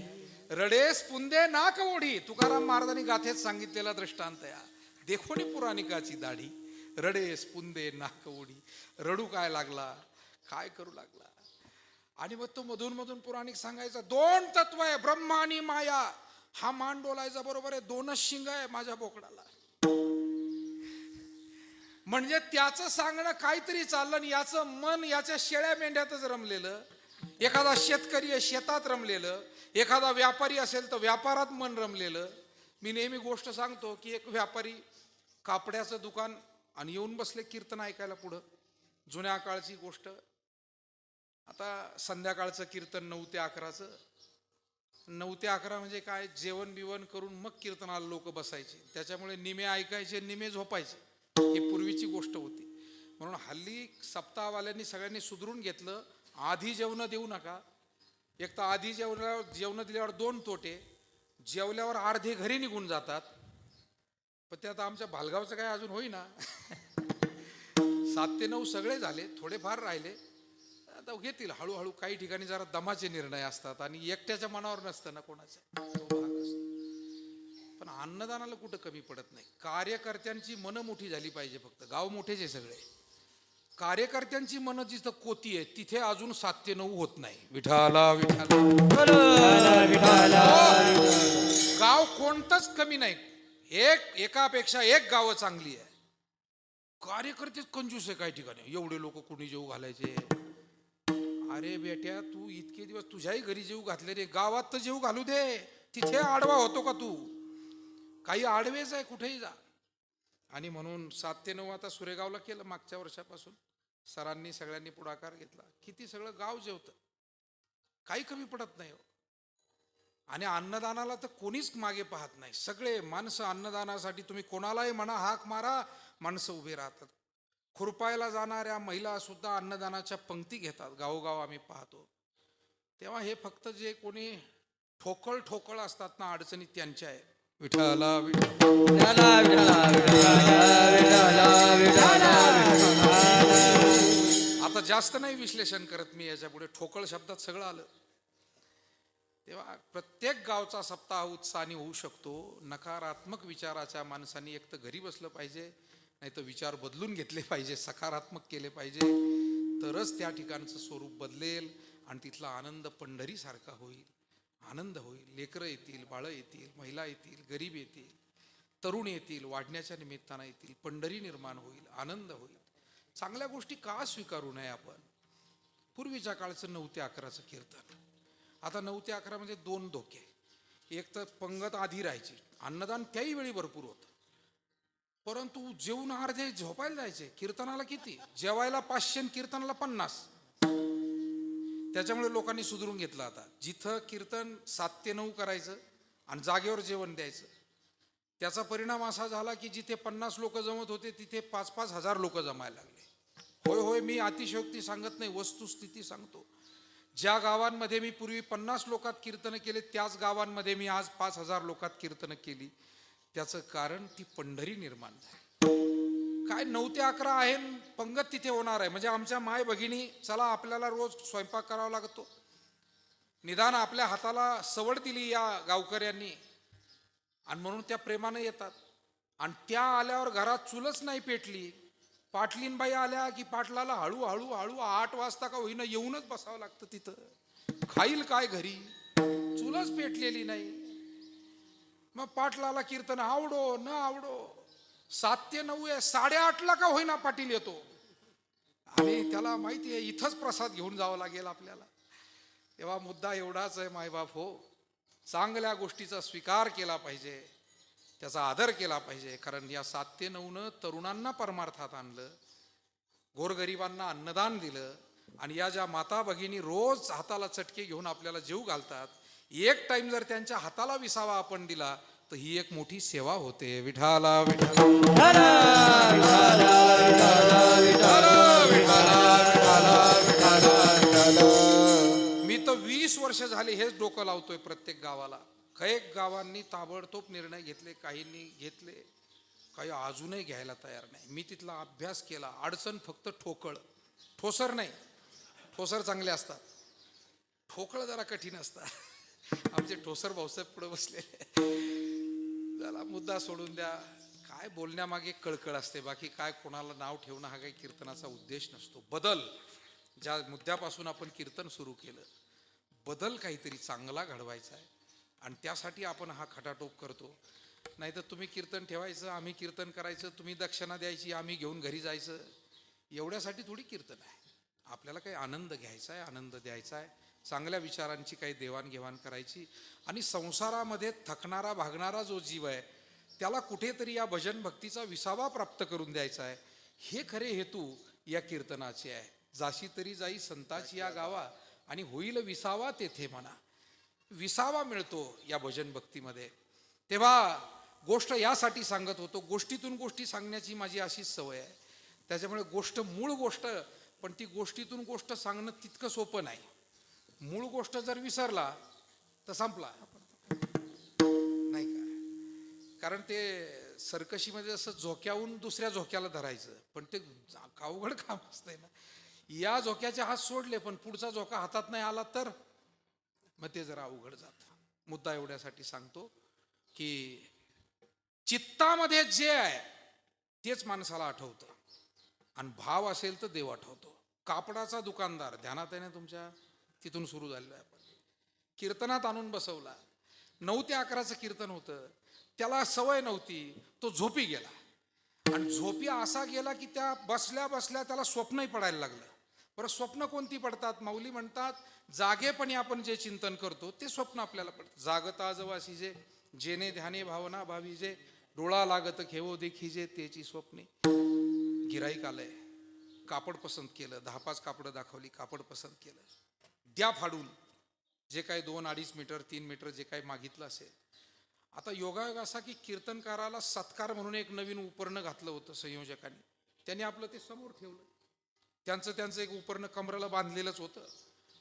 रडेस पुंदे नाक ओढी. तुकाराम महाराजांनी गाथेत सांगितलेला दृष्टांत या. देखोनी पुराणिकाची दाढी रडेस पुंदे नाक ओढी. रडू काय लागला, काय करू लागला. आणि मग तो मधून मधून पुराणिक सांगायचा, दोन तत्व आहे ब्रह्मा आणि माया. हा मान डोलायचा बरोबर आहे, दोनच शिंग आहे माझ्या बोकडाला. म्हणजे त्याचं सांगणं काहीतरी चाललं आणि याचं मन याच्या शेळ्या मेंढ्यातच रमलेलं. एखादा शेतकरी आहे शेतात रमलेलं, एखादा व्यापारी असेल तर व्यापारात मन रमलेलं. मी नेहमी गोष्ट सांगतो की एक व्यापारी कापड्याचं दुकान आणि येऊन बसले कीर्तन ऐकायला पुढं. जुन्या काळची गोष्ट. आता संध्याकाळचं कीर्तन 9 ते 11चं. 9 ते 11 म्हणजे काय, जेवण बिवण करून मग कीर्तनाला लोक बसायचे. त्याच्यामुळे निमे ऐकायचे, निमे झोपायचे. ही पूर्वीची गोष्ट होती. म्हणून हल्ली सप्ताहवाल्यांनी सगळ्यांनी सुधरून घेतलं, आधी जेवण देऊ नका. एक तर आधी जेवण दिल्यावर 2 तोटे, जेवल्यावर अर्धे घरी निघून जातात. पण ते आता आमच्या भालगावचं काय अजून होईना. 7 ते 9 सगळे झाले, थोडेफार राहिले. आता घेतील हळूहळू. काही ठिकाणी जरा दमाचे निर्णय असतात आणि एकट्याच्या मनावर नसतं ना कोणाच्या, तो भाग असतो. पण अन्नदानाला कुठं कमी पडत नाही. कार्यकर्त्यांची मनं मोठी झाली पाहिजे. फक्त गाव मोठेच आहे सगळे, कार्यकर्त्यांची मनं जिथं कोती आहे तिथे अजून 7 ते 9 होत नाही. विठाला विठाला. गाव कोणतंच कमी नाही, एकापेक्षा एक गावं चांगली आहे. कार्यकर्तेच कंजूस आहे काही ठिकाणी. एवढे लोक कुणी जेव घालायचे. अरे बेट्या, तू इतके दिवस तुझ्याही घरी जेव घातले रे, गावात तर जेव घालू दे. तिथे आडवा होतो का तू. काही आडवेच आहे, कुठेही जा. आणि म्हणून 7 ते 9 आता सुरेगावला केलं मागच्या वर्षापासून. सरांनी सगळ्यांनी पुढाकार घेतला. किती सगळं गाव जेवतं, काही कमी पडत नाही. आणि अन्नदानाला तर कोणीच मागे पाहत नाही. सगळे माणसं अन्नदानासाठी, तुम्ही कोणालाही म्हणा हाक मारा, माणसं उभे राहतात. खुरपायला जाणाऱ्या महिला सुद्धा अन्नदानाच्या पंक्ती घेतात. गावोगाव आम्ही पाहतो. तेव्हा हे फक्त जे कोणी ठोकळ असतात ना अडचणीत, त्यांच्या आहे. विठाला आता जास्त नाही विश्लेषण करत मी याच्यापुढे. ठोकळ शब्दात सगळं आलं. तेव्हा प्रत्येक गावचा सप्ताह उत्साहाने होऊ शकतो. नकारात्मक विचाराच्या माणसांनी एक तर घरी बसलं पाहिजे, नाही तर विचार बदलून घेतले पाहिजे, सकारात्मक केले पाहिजे. तरच त्या ठिकाणचं स्वरूप बदलेल आणि तिथला आनंद पंढरीसारखा होईल. आनंद होईल. लेकरं येतील, बाळं येतील, महिला येतील, गरीब येतील, तरुण येतील, वाढण्याच्या निमित्तानं येतील. पंढरी निर्माण होईल, आनंद होईल. चांगल्या गोष्टी का स्वीकारू नये आपण. पूर्वीच्या काळचं 9 ते 11चं कीर्तन. आता 9 ते 11 म्हणजे 2 धोके. एक तर पंगत आधी राहायची, अन्नदान त्याही वेळी भरपूर होतं, परंतु जेवून अर्धे झोपायला जायचे. कीर्तनाला किती? जेवायला 500 आणि कीर्तनाला 50. त्याच्यामुळे लोकांनी सुधरून घेतलं आता, जिथं कीर्तन 7 ते 9 करायचं आणि जागेवर जेवण द्यायचं. त्याचा परिणाम असा झाला की जिथे 50 लोक जमत होते तिथे 5-5 हजार लोक जमायला लागले. होय होय, मी अतिशयोक्ती सांगत नाही, वस्तुस्थिती सांगतो. ज्या गावांमध्ये मी पूर्वी 50 लोकात कीर्तन केले, त्याच गावांमध्ये मी आज 5,000 लोकात कीर्तन केली. त्याचं कारण ती पंढरी निर्माण झाली. काय 9 ते 11 आहे, पंगत तिथे होणार आहे. म्हणजे आमच्या माय भगिनी, चला आपल्याला रोज स्वयंपाक करावा लागतो, निदान आपल्या हाताला सवड दिली या गावकऱ्यांनी, आणि म्हणून त्या प्रेमानं येतात. आणि त्या आल्यावर घरात चूलच नाही पेटली, पाटलीनबाई आल्या की पाटलाला हळूहळू 8 वाजता का होईना येऊनच बसावं लागतं तिथं. खाईल काय घरी, चूलच पेटलेली नाही. मग पाटलाला कीर्तन आवडो न आवडो, 7 ते 9 आहे, 8:30 का होईना पाटील येतो. आणि त्याला माहिती आहे इथंच प्रसाद घेऊन जावं लागेल आपल्याला. तेव्हा मुद्दा एवढाच आहे मायबाप हो, चांगल्या गोष्टीचा स्वीकार केला पाहिजे, त्याचा आदर केला पाहिजे. कारण या 7 ते 9 तरुणांना परमार्थात आणलं, गोरगरिबांना अन्नदान दिलं, आणि या ज्या माता भगिनी रोज हाताला चटके घेऊन आपल्याला जेव घालतात, एक टाइम जर त्यांच्या हाताला विसावा आपण दिला तर ही एक मोठी सेवा होते. विठाला विठाला मी तर 20 वर्ष झाले हेच डोकं लावतोय प्रत्येक गावाला. काही गावांनी ताबडतोब निर्णय घेतले, काहींनी घेतले, काही अजूनही घ्यायला तयार नाही. मी तिथला अभ्यास केला. अडचण फक्त ठोकळ, ठोसर नाही. ठोसर चांगले असतात, ठोकळ जरा कठीण असतात. आमचे ठोसर भाऊसाहेब पुढे बसलेले. जरा मुद्दा सोडून द्या, काय बोलण्यामागे कळकळ असते, बाकी काय कोणाला नाव ठेवणं हा काही कीर्तनाचा उद्देश नसतो. बदल, ज्या मुद्द्यापासून आपण कीर्तन सुरू केलं, बदल काहीतरी चांगला घडवायचा आहे, आणि त्यासाठी आपण हा खटाटोप करतो. नाहीतर तुम्ही कीर्तन ठेवायचं, आम्ही कीर्तन करायचं, तुम्ही दक्षिणा द्यायची, आम्ही घेऊन घरी जायचं, एवढ्यासाठी थोडी कीर्तन आहे. आपल्याला काही आनंद घ्यायचा आहे, आनंद द्यायचा आहे, चांगल्या विचारांची काही देवाणघेवाण करायची, आणि संसारामध्ये थकणारा भागणारा जो जीव आहे त्याला कुठेतरी या भजन भक्तीचा विसावा प्राप्त करून द्यायचा आहे. हे खरे हेतू या कीर्तनाचे आहे. जाशी तरी जाई संताची या गावा, आणि होईल विसावा तेथे म्हणा. विसावा मिळतो या भजन भक्तीमध्ये. तेव्हा गोष्ट यासाठी सांगत होतो, गोष्टीतून गोष्टी सांगण्याची माझी अशीच सवय आहे. त्याच्यामुळे गोष्ट, मूळ गोष्ट, पण ती गोष्टीतून गोष्ट सांगणं तितकं सोपं नाही. मूळ गोष्ट जर विसरला तर संपला नाही का. कारण ते सर्कशीमध्ये असं झोक्याहून दुसऱ्या झोक्याला धरायचं, पण ते अवघड काम असतंय ना. या झोक्याचे हात सोडले पण पुढचा झोका हातात नाही आला तर मग ते जरा अवघड जातं. मुद्दा एवढ्यासाठी सांगतो की चित्तामध्ये जे आहे तेच माणसाला आठवतं, आणि भाव असेल तर देव आठवतो. कापडाचा दुकानदार, ध्यानात आहे ना तुमच्या, तिथून सुरू झालेलं आहे. आपण कीर्तनात आणून बसवला. 9 ते 11चं कीर्तन होतं, त्याला सवय नव्हती, तो झोपी गेला. आणि झोपी असा गेला की त्या बसल्या बसल्या त्याला स्वप्नही पडायला लागलं. बरं, स्वप्न कोणती पडतात? माऊली म्हणतात, जागेपणी आपण जे चिंतन करतो ते स्वप्न आपल्याला पडतं. जागता जवासी जे, जेने ध्याने भावना भावी जे, डोळा लागत घेवो देखीजे त्याची स्वप्ने. गिराईक आलंय, कापड पसंत केलं, 10-5 कापडं दाखवली, कापड पसंत केलं, द्या फाडून, जे काही 2-2.5 मीटर 3 मीटर जे काही मागितलं असेल. आता योगायोग असा की कीर्तनकाराला सत्कार म्हणून एक नवीन उपरणं घातलं होतं संयोजकांनी. त्यांनी आपलं ते समोर ठेवलं. त्यांचं एक उपरणं कमराला बांधलेलंच होतं,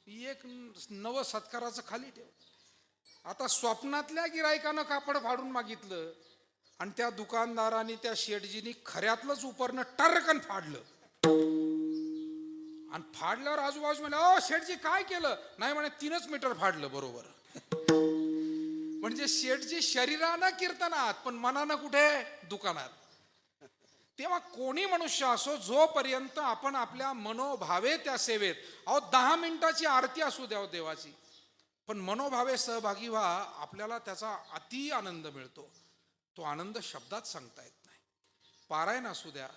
एक नवं सत्काराचं खाली ठेव. आता स्वप्नातल्या गिरायकानं कापड फाडून मागितलं, आणि त्या दुकानदाराने, त्या शेठजीनी खऱ्यातलंच उपरणं टर्कन फाडलं. आणि फाडल्यावर आजूबाजू म्हणे, ओ शेठजी काय केलं? नाही म्हणे, 3च मीटर फाडलं बरोबर. म्हणजे शेठजी शरीरानं कीर्तनात, पण मनानं कुठे? दुकानात. तेव्हा कोणी मनुष्य असो, जोपर्यंत आपण आपल्या मनोभावे त्या सेवेत, 10 मिनिटाची आरती असू द्या देवाची, पण मनोभावे सहभागी व्हा, आपल्याला त्याचा अति आनंद मिळतो. तो आनंद शब्दात सांगता येत नाही. पारायण असू द्या,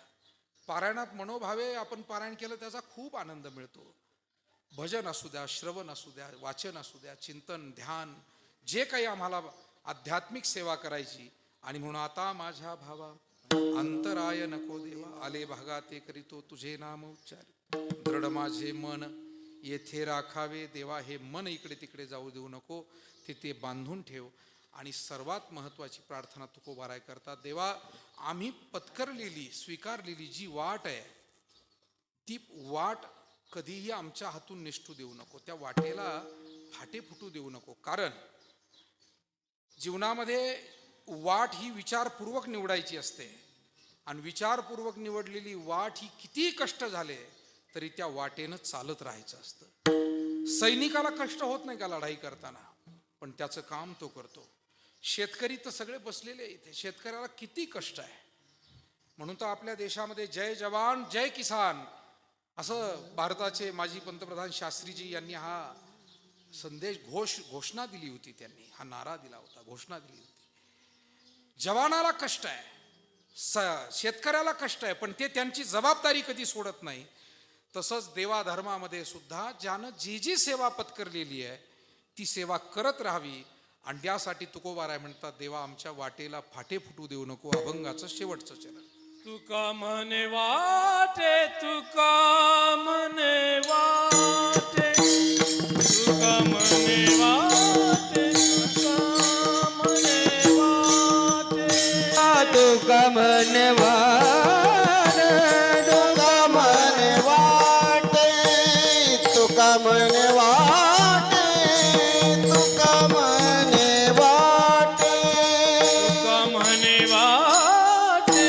पारायणात मनोभावे आपण पारायण केलं त्याचा खूप आनंद मिळतो. भजन असू द्या, श्रवण असू द्या, वाचन असू द्या, चिंतन, ध्यान, जे काही आम्हाला आध्यात्मिक सेवा करायची. आणि म्हणून आता माझ्या भावा अंतराय नको देवा, आले भागा ते करीतो तुझे नाम उच्चार. दृढ माझे मन येथे राखावे देवा, हे मन इकडे तिकडे जाऊ देऊ नको, तिथे बांधून ठेव. आणि सर्वात महत्त्वाची प्रार्थना तुकोबाराय करतात, देवा आम्ही पत्करलेली स्वीकारलेली जी वाट आहे, ती वाट कधीही आमच्या हातून निष्ठू देऊ नको, त्या वाटेला फाटे फुटू देऊ नको. कारण जीवनामध्ये वाट ही विचारपूर्वक निवडायची असते, आणि विचारपूर्वक निवडलेली वाट ही किती कष्ट झाले तरी त्या वाटेनं चालत राहायचं असतं. सैनिकाला कष्ट होत नाही का लढाई करताना, पण त्याचं काम तो करतो. शेतकरी तर सगळे बसलेले इथे, शेतकऱ्याला किती कष्ट आहे. म्हणून तर आपल्या देशामध्ये जय जवान जय किसान असं भारताचे माजी पंतप्रधान शास्त्रीजी यांनी हा संदेश घोषणा दिली होती. त्यांनी हा नारा दिला होता, घोषणा दिली होती. जवानाला कष्ट आहे, शेतकऱ्याला कष्ट आहे, पण ते त्यांची जबाबदारी कधी सोडत नाही. तसंच देवाधर्मामध्ये सुद्धा ज्यानं जी जी सेवा पत्करलेली आहे ती सेवा करत राहावी. आणि त्यासाठी तुकोबाराय म्हणतात, देवा आमच्या वाटेला फाटे फुटू देऊ नको. अभंगाचं शेवटचं चरण. तुका म्हणे वाटे, तुका म्हणे वाटे, तुका म्हणे वाटे, तुका म्हणे वाटे, तुका म्हणे वाटे, तुका म्हणे वाटे, तुका म्हणे वाटे, तुका म्हणे वाटे, तुका म्हणे वाटे, तुका म्हणे वाटे,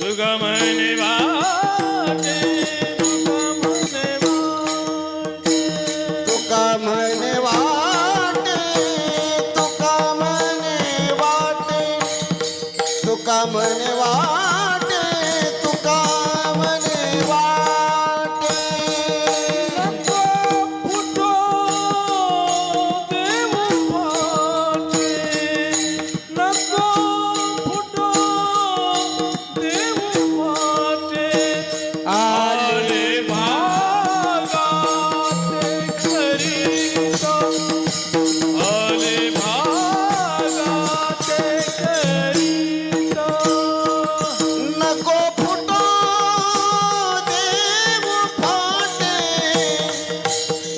तुका म्हणे वाटे, तुका म्हणे वाटे. तुका म्हणे वाटे, तुका म्हणे वाटे, तुका म्हणे वाटे, तुका म्हणे वाटे. नको फुटो देव पाटे, नको फुटो देव पाटे, आले भागाते करीतो, आले भागाते करीतो. नको फुटो देव फाटे,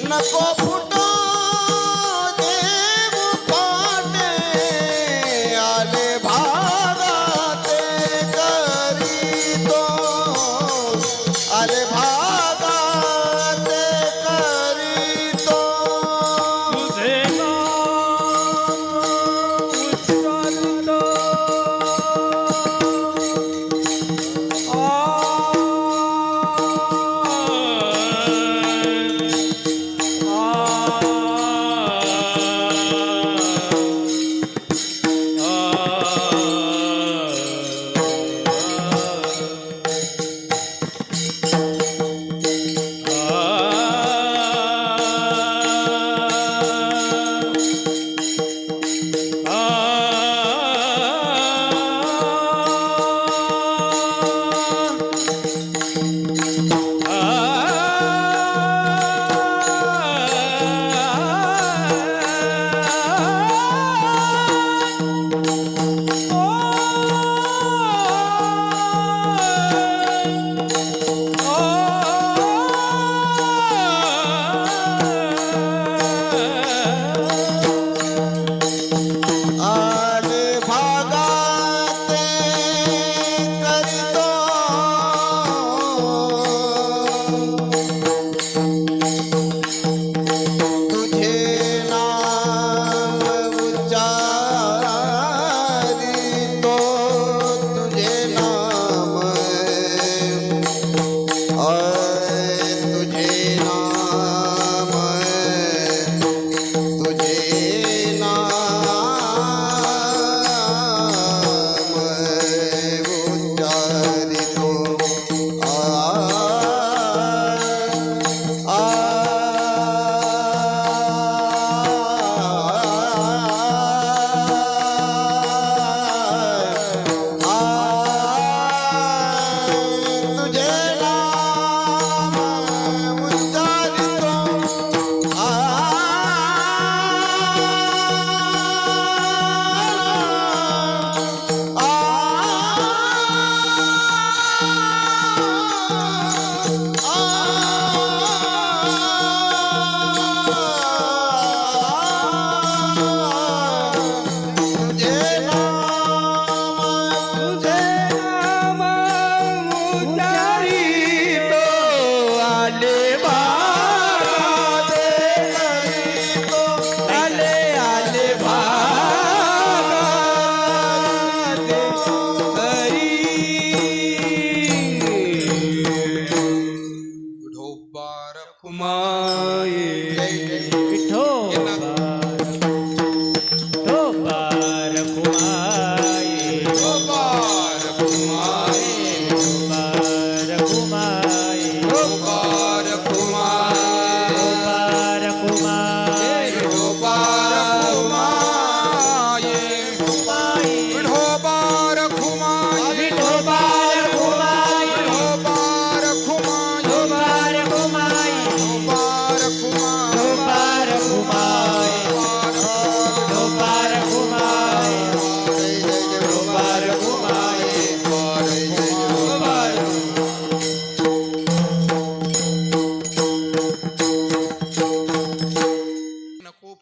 नको फुटो देव फाटे, आले भागाते करीतो, आले भागाते करीतो. तुझे नाम उच्चारितो, आ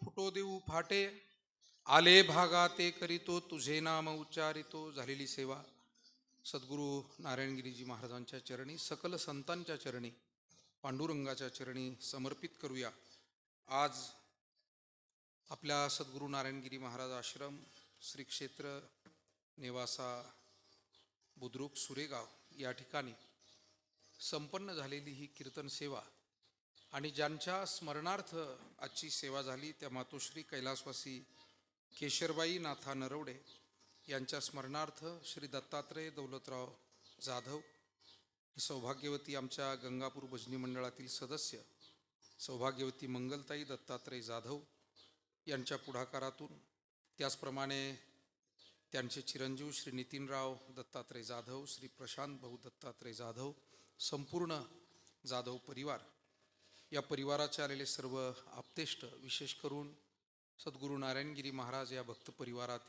फुटो देऊ फाटे, आले भागा ते करीतो तुझे नाम उच्चारितो. झालेली सेवा सद्गुरू नारायणगिरीजी महाराजांच्या चरणी, सकल संतांच्या चरणी, पांडुरंगाच्या चरणी समर्पित करूया. आज आपल्या सद्गुरू नारायणगिरी महाराज आश्रम श्री क्षेत्र नेवासा बुद्रुक सुरेगाव या ठिकाणी संपन्न झालेली ही कीर्तन सेवा आणि ज्यांच्या स्मरणार्थ आजची सेवा झाली त्या मातोश्री कैलासवासी केशरबाई नाथा नरवडे यांच्या स्मरणार्थ श्री दत्तात्रय दौलतराव जाधव, सौभाग्यवती आमच्या गंगापूर भजनी मंडळातील सदस्य सौभाग्यवती मंगलताई दत्तात्रय जाधव यांच्या पुढाकारातून, त्याचप्रमाणे त्यांचे चिरंजीव श्री नितीनराव दत्तात्रय जाधव, श्री प्रशांत भाऊ दत्तात्रय जाधव, संपूर्ण जाधव परिवार, या परिवाराचे आलेले सर्व आप्तेष्ट, विशेष करून सद्गुरू नारायणगिरी महाराज या भक्त परिवारातील